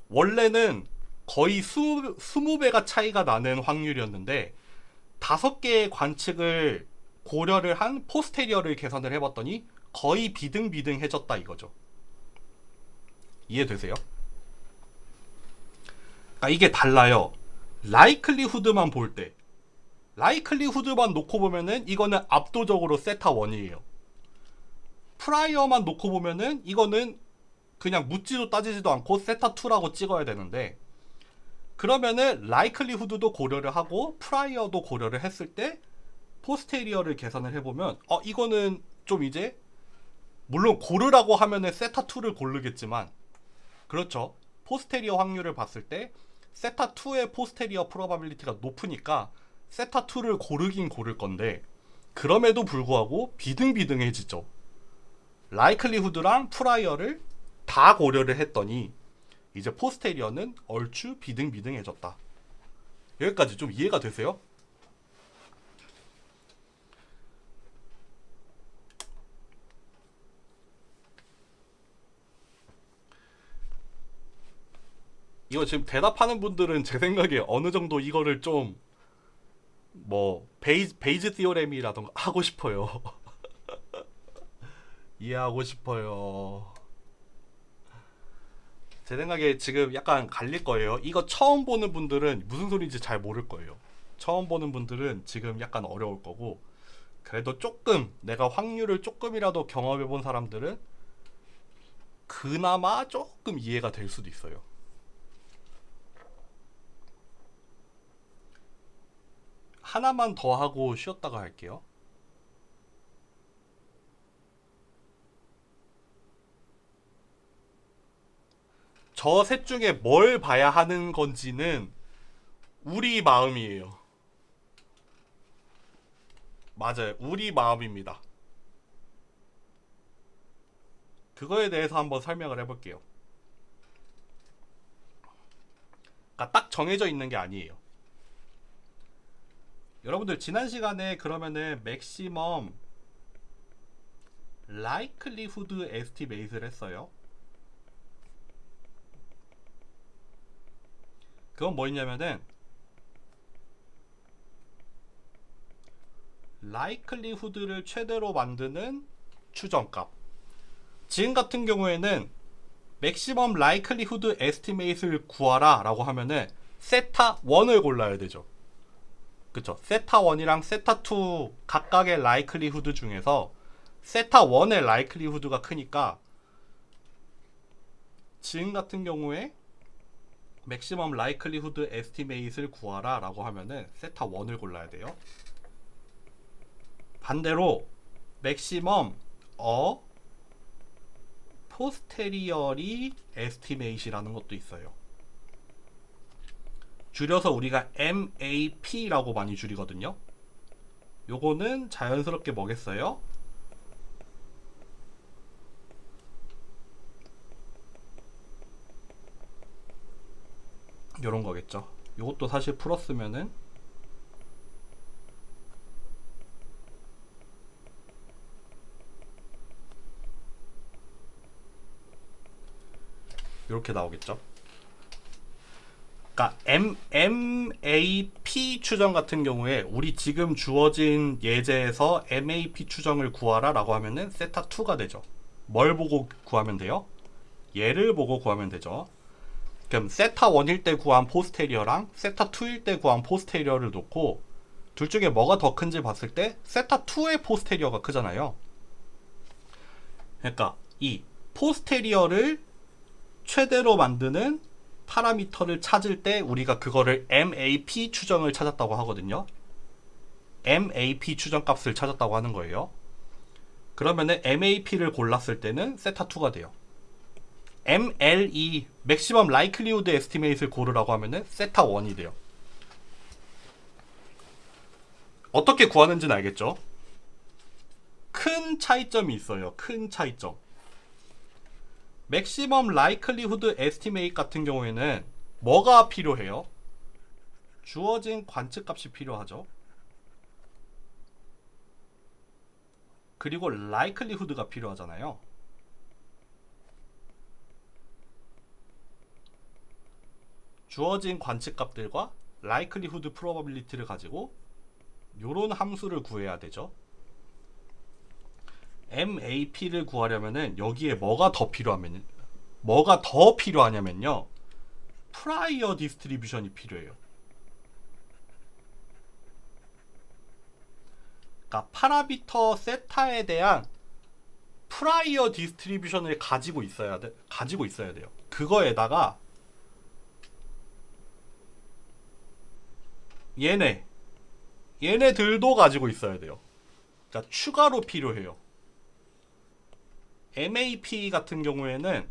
원래는 거의 20배가 차이가 나는 확률이었는데 5개의 관측을 고려를 한 포스테리어를 계산을 해봤더니 거의 비등비등해졌다 이거죠. 이해되세요? 그러니까 이게 달라요. 라이클리후드만 볼 때, 라이클리후드만 놓고 보면은 이거는 압도적으로 세타 1이에요. 프라이어만 놓고 보면은 이거는 그냥 묻지도 따지지도 않고 세타 2라고 찍어야 되는데, 그러면은 라이클리후드도 고려를 하고 프라이어도 고려를 했을 때 포스테리어를 계산을 해보면 이거는 좀 이제, 물론 고르라고 하면은 세타 2를 고르겠지만, 그렇죠, 포스테리어 확률을 봤을 때 세타 2의 포스테리어 프로바빌리티가 높으니까 세타 2를 고르긴 고를 건데, 그럼에도 불구하고 비등비등해지죠. 라이클리후드랑 프라이어를 다 고려를 했더니 이제 포스테리어는 얼추 비등비등해졌다. 여기까지 좀 이해가 되세요? 이거 지금 대답하는 분들은 제 생각에 어느 정도 이거를 좀 뭐 베이즈 티오렘이라던가 하고 싶어요. 이해하고 싶어요. 제 생각에 지금 약간 갈릴 거예요. 이거 처음 보는 분들은 무슨 소리인지 잘 모를 거예요. 처음 보는 분들은 지금 약간 어려울 거고, 그래도 조금 내가 확률을 조금이라도 경험해 본 사람들은 그나마 조금 이해가 될 수도 있어요. 하나만 더 하고 쉬었다가 할게요. 저 셋 중에 뭘 봐야 하는 건지는 우리 마음이에요. 맞아요. 우리 마음입니다. 그거에 대해서 한번 설명을 해볼게요. 그러니까 딱 정해져 있는 게 아니에요. 여러분들 지난 시간에 그러면은 맥시멈 라이클리후드 에스티메이트를 했어요. 그건 뭐였냐면은 라이클리후드를 최대로 만드는 추정값. 지금 같은 경우에는 맥시멈 라이클리후드 에스티메이트를 구하라 라고 하면은 세타 1을 골라야 되죠. 그쵸? 세타 1이랑 세타 2 각각의 라이클리후드 중에서 세타 1의 라이클리후드가 크니까, 지금 같은 경우에 맥시멈 라이클리후드 에스티메이트를 구하라 라고 하면은 세타 1을 골라야 돼요. 반대로 맥시멈 포스테리어리 에스티메이트라는 것도 있어요. 줄여서 우리가 MAP라고 많이 줄이거든요. 요거는 자연스럽게 뭐겠어요? 요런 거겠죠. 요것도 사실 풀었으면은 요렇게 나오겠죠. 그러니까 MAP 추정 같은 경우에 우리 지금 주어진 예제에서 MAP 추정을 구하라 라고 하면은 세타 2가 되죠. 뭘 보고 구하면 돼요? 얘를 보고 구하면 되죠. 그럼 세타 1일 때 구한 포스테리어랑 세타 2일 때 구한 포스테리어를 놓고 둘 중에 뭐가 더 큰지 봤을 때 세타 2의 포스테리어가 크잖아요. 그러니까 이 포스테리어를 최대로 만드는 파라미터를 찾을 때 우리가 그거를 MAP 추정을 찾았다고 하거든요. MAP 추정 값을 찾았다고 하는 거예요. 그러면은 MAP를 골랐을 때는 세타2가 돼요. MLE 맥시멈 라이클리후드 에스티메이트를 고르라고 하면은 세타1이 돼요. 어떻게 구하는지는 알겠죠? 큰 차이점이 있어요. 큰 차이점. 맥시멈 라이클리후드 에스티메이트 같은 경우에는 뭐가 필요해요? 주어진 관측값이 필요하죠. 그리고 라이클리후드가 필요하잖아요. 주어진 관측값들과 라이클리후드 프로바빌리티를 가지고 요런 함수를 구해야 되죠. MAP를 구하려면은 여기에 뭐가 더 필요하냐면요. 프라이어 디스트리뷰션이 필요해요. 그러니까 파라미터 세타에 대한 프라이어 디스트리뷰션을 가지고 있어야 돼요. 그거에다가 얘네들도 가지고 있어야 돼요. 그러니까 추가로 필요해요. MAP 같은 경우에는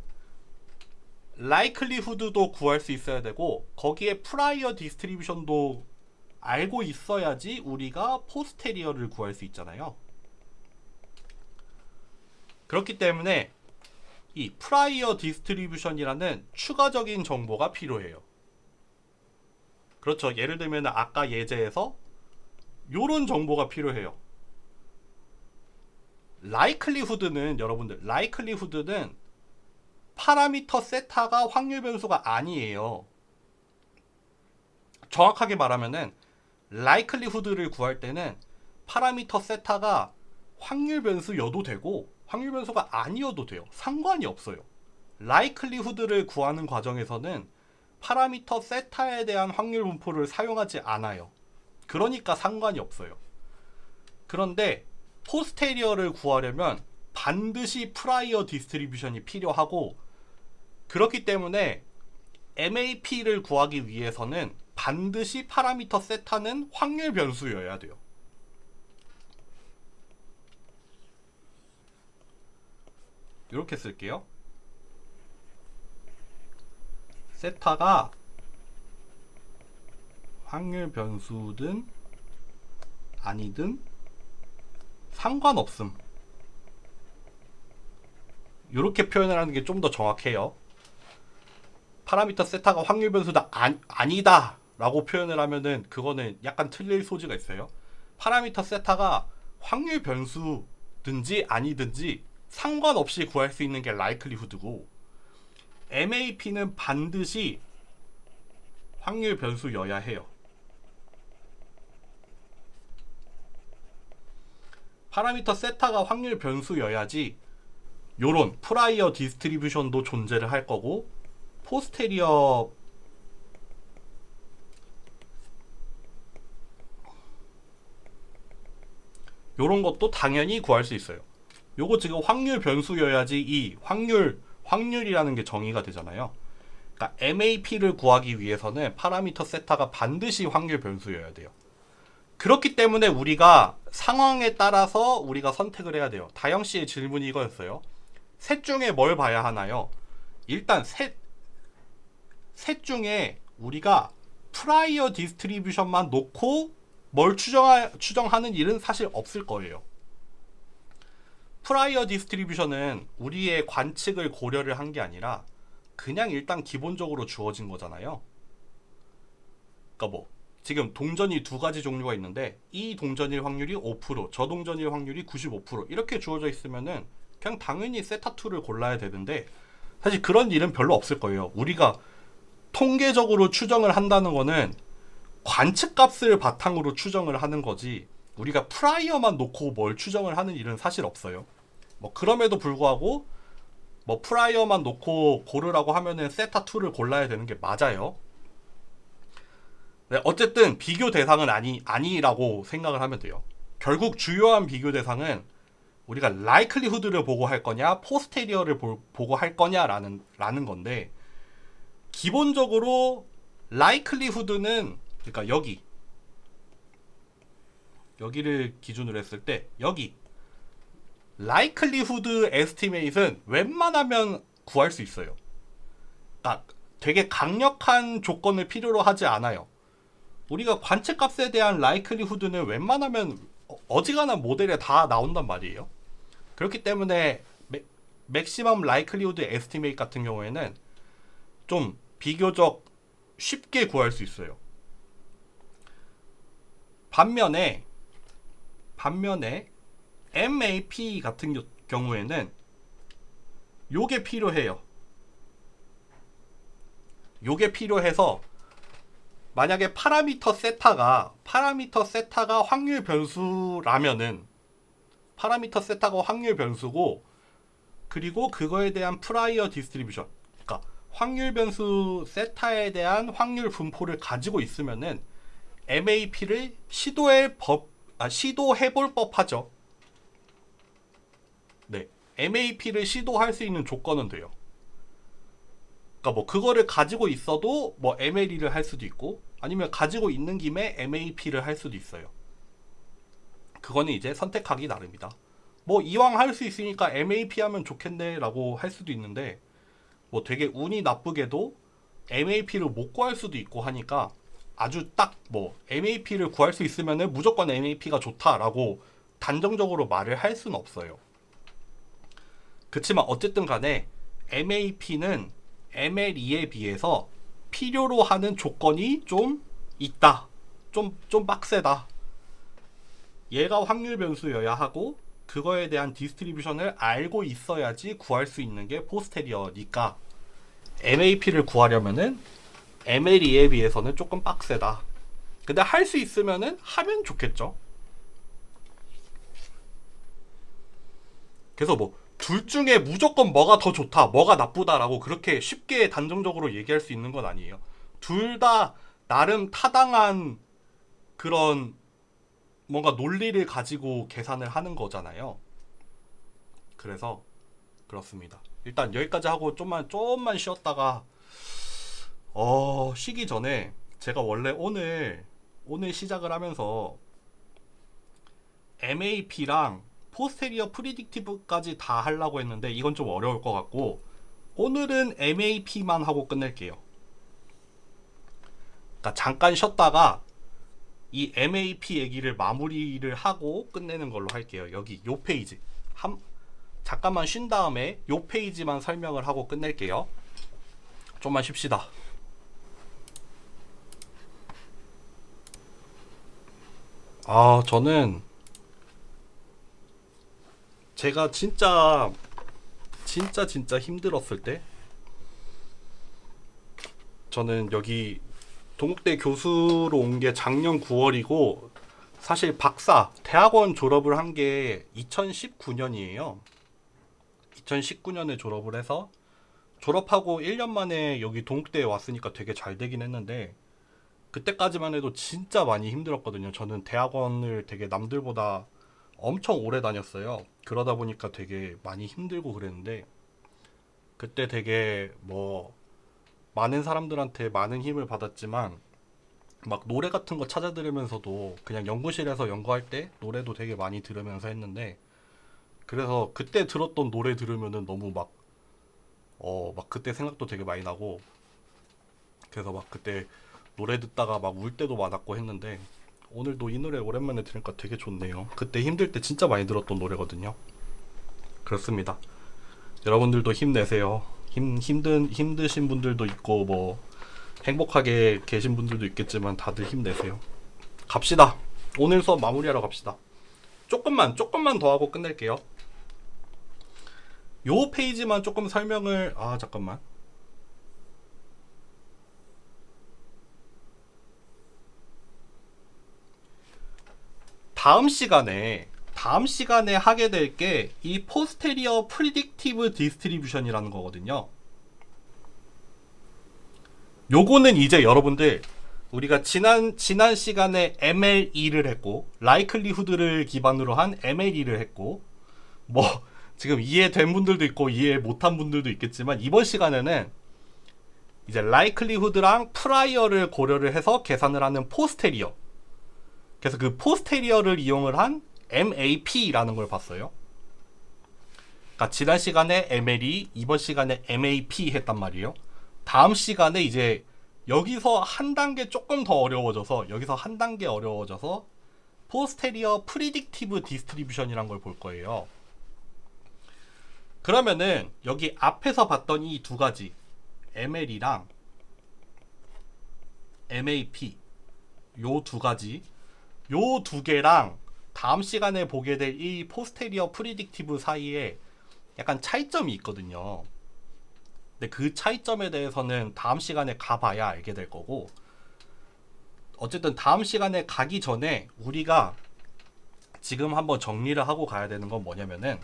라이클리후드도 구할 수 있어야 되고 거기에 프라이어 디스트리뷰션도 알고 있어야지 우리가 포스테리어를 구할 수 있잖아요. 그렇기 때문에 이 프라이어 디스트리뷰션이라는 추가적인 정보가 필요해요. 그렇죠. 예를 들면 아까 예제에서 요런 정보가 필요해요. 라이클리후드는 파라미터 세타가 확률 변수가 아니에요. 정확하게 말하면은 라이클리후드를 구할 때는 파라미터 세타가 확률 변수여도 되고 확률 변수가 아니어도 돼요. 상관이 없어요. 라이클리후드를 구하는 과정에서는 파라미터 세타에 대한 확률 분포를 사용하지 않아요. 그러니까 상관이 없어요. 그런데 포스테리어를 구하려면 반드시 프라이어 디스트리뷰션이 필요하고 그렇기 때문에 MAP를 구하기 위해서는 반드시 파라미터 세타는 확률 변수여야 돼요. 이렇게 쓸게요. 세타가 확률 변수든 아니든 상관없음. 이렇게 표현을 하는 게 좀 더 정확해요. 파라미터 세타가 확률 변수다 아니다 라고 표현을 하면은 그거는 약간 틀릴 소지가 있어요. 파라미터 세타가 확률 변수든지 아니든지 상관없이 구할 수 있는 게 라이클리후드고 MAP는 반드시 확률 변수여야 해요. 파라미터 세타가 확률 변수여야지 요런 프라이어 디스트리뷰션도 존재를 할 거고 포스테리어 요런 것도 당연히 구할 수 있어요. 요거 지금 확률 변수여야지 이 확률이라는 게 정의가 되잖아요. 그러니까 MAP를 구하기 위해서는 파라미터 세타가 반드시 확률 변수여야 돼요. 그렇기 때문에 우리가 상황에 따라서 우리가 선택을 해야 돼요. 다영씨의 질문이 이거였어요. 셋 중에 뭘 봐야 하나요? 일단 셋 중에 우리가 프라이어 디스트리뷰션만 놓고 뭘 추정하는 일은 사실 없을 거예요. 프라이어 디스트리뷰션은 우리의 관측을 고려를 한 게 아니라 그냥 일단 기본적으로 주어진 거잖아요. 그러니까 뭐 지금 동전이 두 가지 종류가 있는데 이 동전일 확률이 5%, 저 동전일 확률이 95% 이렇게 주어져 있으면은 그냥 당연히 세타2를 골라야 되는데 사실 그런 일은 별로 없을 거예요. 우리가 통계적으로 추정을 한다는 거는 관측값을 바탕으로 추정을 하는 거지 우리가 프라이어만 놓고 뭘 추정을 하는 일은 사실 없어요. 뭐 그럼에도 불구하고 뭐 프라이어만 놓고 고르라고 하면은 세타2를 골라야 되는 게 맞아요. 네, 어쨌든 비교 대상은 아니라고 생각을 하면 돼요. 결국 주요한 비교 대상은 우리가 likelihood를 보고 할 거냐, posterior를 보고 할 거냐라는 건데, 기본적으로 likelihood는, 그러니까 여기를 기준으로 했을 때, 여기 likelihood estimate은 웬만하면 구할 수 있어요. 그러니까 되게 강력한 조건을 필요로 하지 않아요. 우리가 관측값에 대한 likelihood는 웬만하면 어지간한 모델에 다 나온단 말이에요. 그렇기 때문에 maximum likelihood estimate 같은 경우에는 좀 비교적 쉽게 구할 수 있어요. 반면에 MAP 같은 경우에는 요게 필요해요. 요게 필요해서 만약에 파라미터 세타가 확률 변수라면은, 파라미터 세타가 확률 변수고, 그리고 그거에 대한 프라이어 디스트리뷰션, 그러니까 확률 변수 세타에 대한 확률 분포를 가지고 있으면은 MAP를 시도해볼 법하죠. 네, MAP를 시도할 수 있는 조건은 돼요. 그러니까 뭐 그거를 가지고 있어도 뭐 MLE를 할 수도 있고, 아니면 가지고 있는 김에 MAP를 할 수도 있어요. 그거는 이제 선택하기 나름이다. 뭐 이왕 할 수 있으니까 MAP 하면 좋겠네 라고 할 수도 있는데, 뭐 되게 운이 나쁘게도 MAP를 못 구할 수도 있고 하니까, 아주 딱 뭐 MAP를 구할 수 있으면은 무조건 MAP가 좋다라고 단정적으로 말을 할 수는 없어요. 그치만 어쨌든 간에 MAP는 MLE에 비해서 필요로 하는 조건이 좀 있다. 좀 빡세다. 얘가 확률 변수여야 하고, 그거에 대한 디스트리뷰션을 알고 있어야지 구할 수 있는 게 포스테리어니까, MAP를 구하려면은 MLE에 비해서는 조금 빡세다. 근데 할 수 있으면은 하면 좋겠죠. 그래서 뭐 둘 중에 무조건 뭐가 더 좋다, 뭐가 나쁘다라고 그렇게 쉽게 단정적으로 얘기할 수 있는 건 아니에요. 둘 다 나름 타당한 그런 뭔가 논리를 가지고 계산을 하는 거잖아요. 그래서 그렇습니다. 일단 여기까지 하고 좀만 쉬었다가, 쉬기 전에 제가 원래 오늘 시작을 하면서 MAP랑 포스테리어 프리딕티브까지 다 하려고 했는데 이건 좀 어려울 것 같고, 오늘은 MAP만 하고 끝낼게요. 그러니까 잠깐 쉬었다가 이 MAP 얘기를 마무리를 하고 끝내는 걸로 할게요. 여기 요 페이지 잠깐만 쉰 다음에 요 페이지만 설명을 하고 끝낼게요. 좀만 쉽시다. 저는 제가 진짜 힘들었을 때, 저는 여기 동국대 교수로 온 게 작년 9월이고 사실 대학원 졸업을 한 게 2019년이에요. 2019년에 졸업을 해서 졸업하고 1년 만에 여기 동국대에 왔으니까 되게 잘 되긴 했는데, 그때까지만 해도 진짜 많이 힘들었거든요. 저는 대학원을 되게 남들보다 엄청 오래 다녔어요. 그러다 보니까 되게 많이 힘들고 그랬는데, 그때 되게 뭐 많은 사람들한테 많은 힘을 받았지만, 막 노래 같은 거 찾아 들으면서도 그냥 연구실에서 연구할 때 노래도 되게 많이 들으면서 했는데, 그래서 그때 들었던 노래 들으면은 너무 막 그때 생각도 되게 많이 나고, 그래서 막 그때 노래 듣다가 막 울 때도 많았고 했는데, 오늘도 이 노래 오랜만에 들으니까 되게 좋네요. 그때 힘들 때 진짜 많이 들었던 노래거든요. 그렇습니다. 여러분들도 힘내세요. 힘드신 분들도 있고 뭐 행복하게 계신 분들도 있겠지만 다들 힘내세요. 갑시다. 오늘 수업 마무리하러 갑시다. 조금만 더 하고 끝낼게요. 요 페이지만 조금 설명을, 잠깐만. 다음 시간에 하게 될 게 이 포스테리어 프리딕티브 디스트리뷰션이라는 거거든요. 요거는 이제 여러분들, 우리가 지난 시간에 MLE를 했고, likelihood를 기반으로 한 MLE를 했고, 뭐 지금 이해된 분들도 있고 이해 못한 분들도 있겠지만 이번 시간에는 이제 likelihood랑 prior를 고려를 해서 계산을 하는 posterior, 그래서 그 posterior를 이용을 한 MAP라는 걸 봤어요. 그러니까 지난 시간에 MLE, 이번 시간에 MAP 했단 말이에요. 다음 시간에 이제 여기서 한 단계 조금 더 어려워져서, posterior predictive distribution이란 걸 볼 거예요. 그러면은 여기 앞에서 봤던 이 두 가지 ML이랑 MAP, 요 두 가지, 요 두 개랑 다음 시간에 보게 될 이 posterior predictive 사이에 약간 차이점이 있거든요. 근데 그 차이점에 대해서는 다음 시간에 가봐야 알게 될 거고, 어쨌든 다음 시간에 가기 전에 우리가 지금 한번 정리를 하고 가야 되는 건 뭐냐면은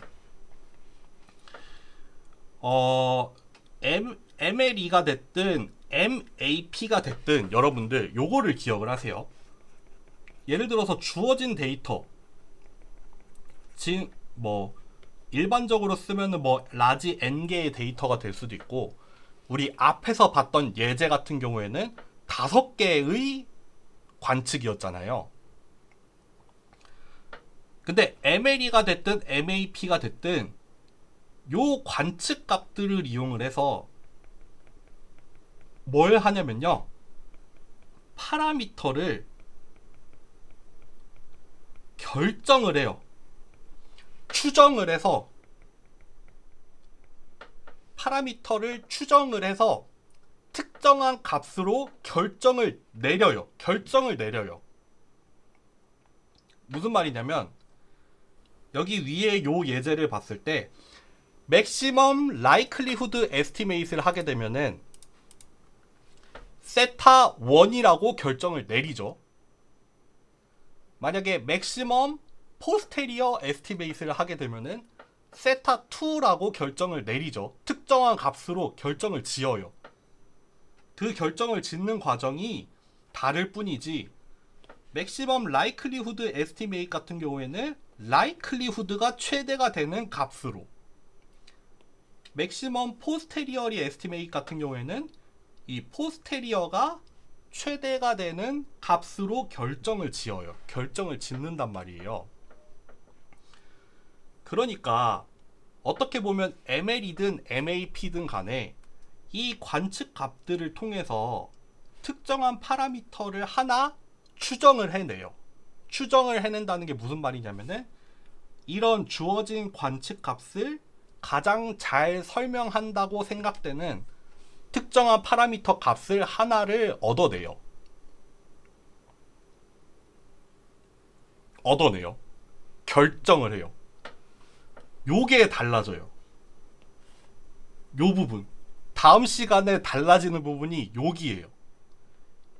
MLE가 됐든 MAP가 됐든 여러분들 요거를 기억을 하세요. 예를 들어서 주어진 데이터, 지금 뭐 일반적으로 쓰면은 뭐 라지 n개의 데이터가 될 수도 있고, 우리 앞에서 봤던 예제 같은 경우에는 5개의 관측이었잖아요. 근데 MLE가 됐든 MAP가 됐든 요 관측 값들을 이용을 해서 뭘 하냐면요, 파라미터를 결정을 해요. 추정을 해서, 파라미터를 추정을 해서 특정한 값으로 결정을 내려요. 무슨 말이냐면 여기 위에 요 예제를 봤을 때 maximum likelihood estimate를 하게 되면은 세타 1이라고 결정을 내리죠. 만약에 maximum posterior estimate를 하게 되면은 세타 2라고 결정을 내리죠. 특정한 값으로 결정을 지어요. 그 결정을 짓는 과정이 다를 뿐이지, maximum likelihood estimate 같은 경우에는 likelihood가 최대가 되는 값으로, maximum posterior estimate 같은 경우에는 이 posteriour가 최대가 되는 값으로 결정을 지어요. 결정을 짓는단 말이에요. 그러니까 어떻게 보면 ML이든 MAP든 간에 이 관측 값들을 통해서 특정한 파라미터를 하나 추정을 해내요. 추정을 해낸다는 게 무슨 말이냐면은 이런 주어진 관측 값을 가장 잘 설명한다고 생각되는 특정한 파라미터 값을 하나를 얻어내요. 결정을 해요. 요게 달라져요. 요 부분. 다음 시간에 달라지는 부분이 여기에요.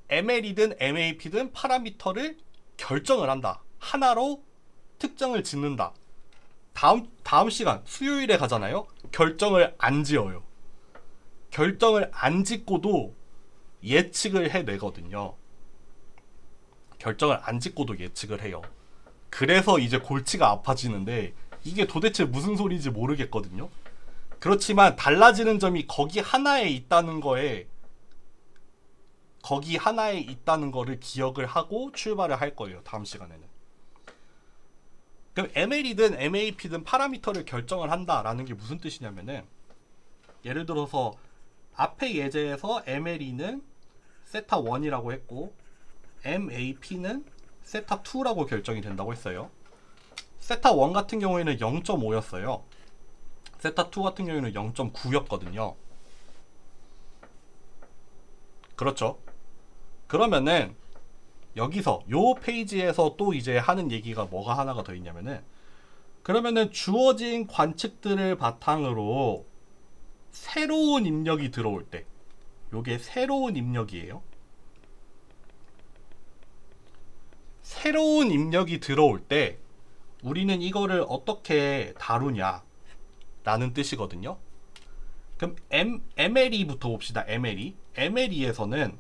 ML이든 MAP든 파라미터를 결정을 한다. 하나로 특정을 짓는다. 다음 시간 수요일에 가잖아요. 결정을 안 지어요. 결정을 안 짓고도 예측을 해내거든요. 결정을 안 짓고도 예측을 해요. 그래서 이제 골치가 아파지는데 이게 도대체 무슨 소리인지 모르겠거든요. 그렇지만 달라지는 점이 거기 하나에 있다는 거를 기억을 하고 출발을 할 거예요. 다음 시간에는. 그럼 ML이든 MAP든 파라미터를 결정을 한다라는 게 무슨 뜻이냐면은, 예를 들어서 앞에 예제에서 MLE는 세타 1이라고 했고 MAP는 세타 2라고 결정이 된다고 했어요. 세타 1 같은 경우에는 0.5였어요. 세타 2 같은 경우에는 0.9였거든요. 그렇죠? 그러면은 여기서 요 페이지에서 또 이제 하는 얘기가 뭐가 하나가 더 있냐면은, 그러면은 주어진 관측들을 바탕으로 새로운 입력이 들어올 때, 요게 새로운 입력이에요. 새로운 입력이 들어올 때 우리는 이거를 어떻게 다루냐 라는 뜻이거든요. 그럼 MLE부터 봅시다. MLE에서는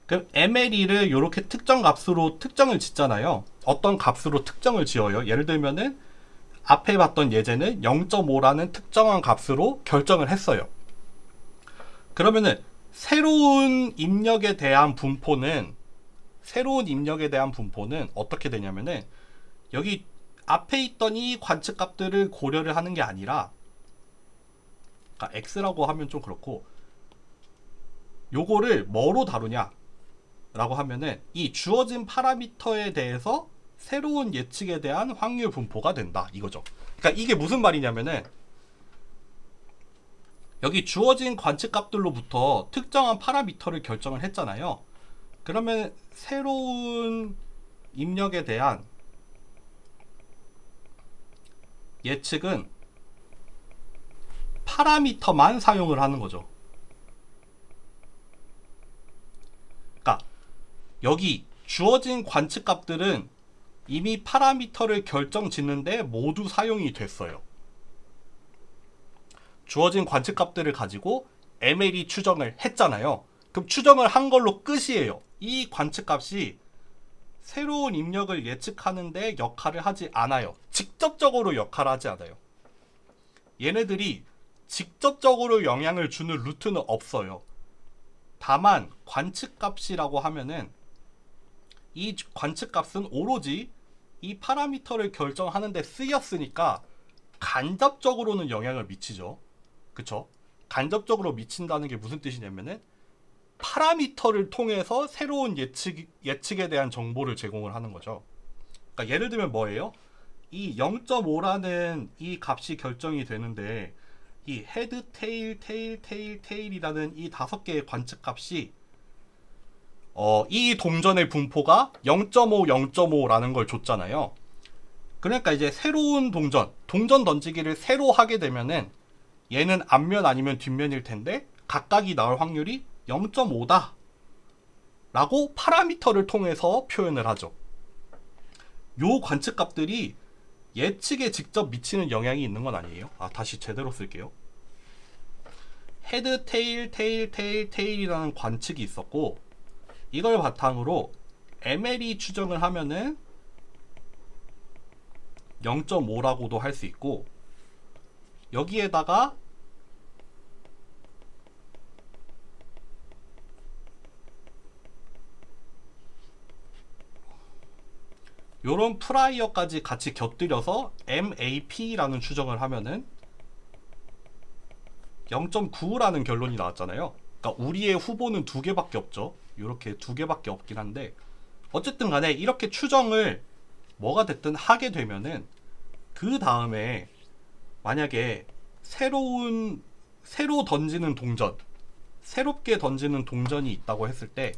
그럼 MLE를 이렇게 특정 값으로 특정을 짓잖아요. 어떤 값으로 특정을 지어요. 예를 들면은 앞에 봤던 예제는 0.5라는 특정한 값으로 결정을 했어요. 그러면은 새로운 입력에 대한 분포는 어떻게 되냐면은 여기 앞에 있던 이 관측값들을 고려를 하는 게 아니라, 그러니까 x라고 하면 좀 그렇고, 요거를 뭐로 다루냐 라고 하면은 이 주어진 파라미터에 대해서 새로운 예측에 대한 확률 분포가 된다 이거죠. 그러니까 이게 무슨 말이냐면은 여기 주어진 관측값들로부터 특정한 파라미터를 결정을 했잖아요. 그러면 새로운 입력에 대한 예측은 파라미터만 사용을 하는 거죠. 그러니까 여기 주어진 관측값들은 이미 파라미터를 결정 짓는데 모두 사용이 됐어요. 주어진 관측값들을 가지고 ML이 추정을 했잖아요. 그럼 추정을 한 걸로 끝이에요. 이 관측값이 새로운 입력을 예측하는데 역할을 하지 않아요. 직접적으로 역할을 하지 않아요. 얘네들이 직접적으로 영향을 주는 루트는 없어요. 다만 관측값이라고 하면은 이 관측값은 오로지 이 파라미터를 결정하는 데 쓰였으니까 간접적으로는 영향을 미치죠. 그쵸? 간접적으로 미친다는 게 무슨 뜻이냐면은 파라미터를 통해서 새로운 예측에 대한 정보를 제공을 하는 거죠. 그러니까 예를 들면 뭐예요? 이 0.5라는 이 값이 결정이 되는데 이 헤드, 테일, 테일, 테일, 테일이라는 이 5개의 관측값이 이 동전의 분포가 0.5, 0.5라는 걸 줬잖아요. 그러니까 이제 새로운 동전 던지기를 새로 하게 되면은 얘는 앞면 아니면 뒷면일 텐데 각각이 나올 확률이 0.5다 라고 파라미터를 통해서 표현을 하죠. 요 관측값들이 예측에 직접 미치는 영향이 있는 건 아니에요. 다시 제대로 쓸게요. 헤드, 테일, 테일, 테일, 테일이라는 관측이 있었고, 이걸 바탕으로 ML이 추정을 하면은 0.5라고도 할 수 있고, 여기에다가 요런 프라이어까지 같이 곁들여서 MAP라는 추정을 하면은 0.9라는 결론이 나왔잖아요. 그러니까 우리의 후보는 2개밖에 없죠. 이렇게 2개밖에 없긴 한데, 어쨌든 간에 이렇게 추정을 뭐가 됐든 하게 되면은 그 다음에 만약에 새로 던지는 동전, 새롭게 던지는 동전이 있다고 했을 때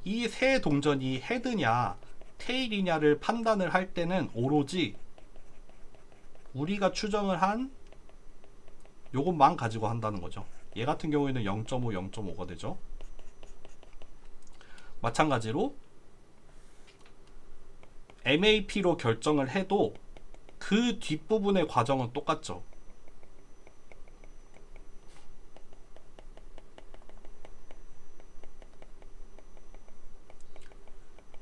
이 새 동전이 헤드냐 테일이냐를 판단을 할 때는 오로지 우리가 추정을 한 요것만 가지고 한다는 거죠. 얘 같은 경우에는 0.5, 0.5가 되죠. 마찬가지로 MAP로 결정을 해도 그 뒷부분의 과정은 똑같죠.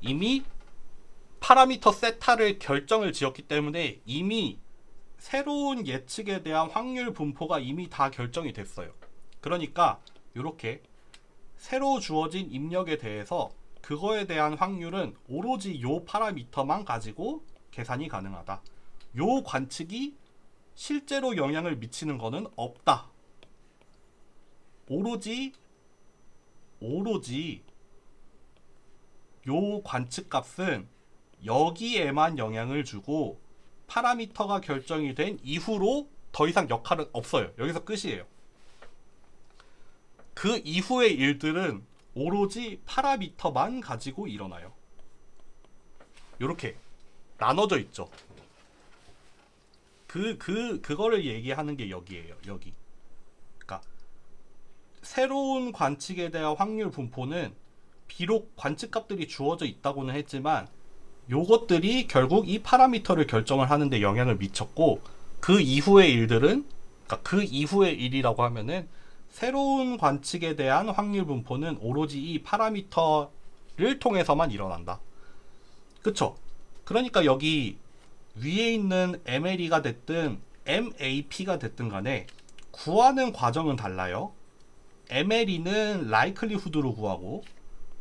이미 파라미터 세타를 결정을 지었기 때문에 이미 새로운 예측에 대한 확률 분포가 이미 다 결정이 됐어요. 그러니까 이렇게 새로 주어진 입력에 대해서 그거에 대한 확률은 오로지 요 파라미터만 가지고 계산이 가능하다. 요 관측이 실제로 영향을 미치는 거는 없다. 오로지 요 관측값은 여기에만 영향을 주고 파라미터가 결정이 된 이후로 더 이상 역할은 없어요. 여기서 끝이에요. 그 이후의 일들은 오로지 파라미터만 가지고 일어나요. 이렇게 나눠져 있죠. 그거를 얘기하는 게 여기예요. 여기. 그러니까 새로운 관측에 대한 확률 분포는 비록 관측값들이 주어져 있다고는 했지만 요것들이 결국 이 파라미터를 결정을 하는데 영향을 미쳤고, 그 이후의 일들은, 그러니까 그 이후의 일이라고 하면은 새로운 관측에 대한 확률 분포는 오로지 이 파라미터를 통해서만 일어난다. 그쵸? 그러니까 여기 위에 있는 MLE가 됐든 MAP가 됐든 간에 구하는 과정은 달라요. MLE는 라이클리후드로 구하고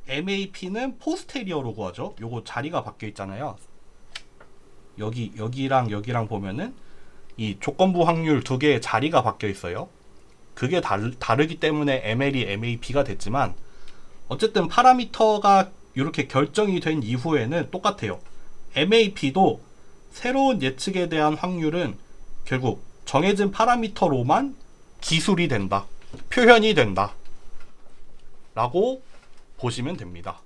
MAP는 포스테리어로 구하죠. 요거 자리가 바뀌어 있잖아요. 여기랑 여기랑 보면은 이 조건부 확률 두 개의 자리가 바뀌어 있어요. 그게 다르기 때문에 MLE, MAP가 됐지만 어쨌든 파라미터가 이렇게 결정이 된 이후에는 똑같아요. MAP도 새로운 예측에 대한 확률은 결국 정해진 파라미터로만 기술이 된다. 표현이 된다. 라고 보시면 됩니다.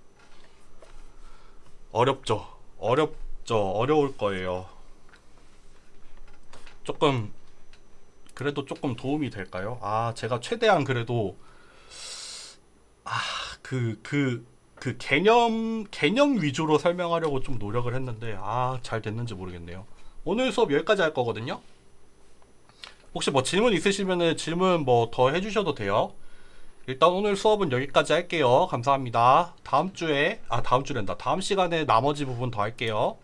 어렵죠. 어려울 거예요. 그래도 조금 도움이 될까요? 제가 최대한 그래도 개념 위주로 설명하려고 좀 노력을 했는데 잘 됐는지 모르겠네요. 오늘 수업 여기까지 할 거거든요. 혹시 뭐 질문 있으시면은 질문 뭐 더 해주셔도 돼요. 일단 오늘 수업은 여기까지 할게요. 감사합니다. 다음 주란다. 다음 시간에 나머지 부분 더 할게요.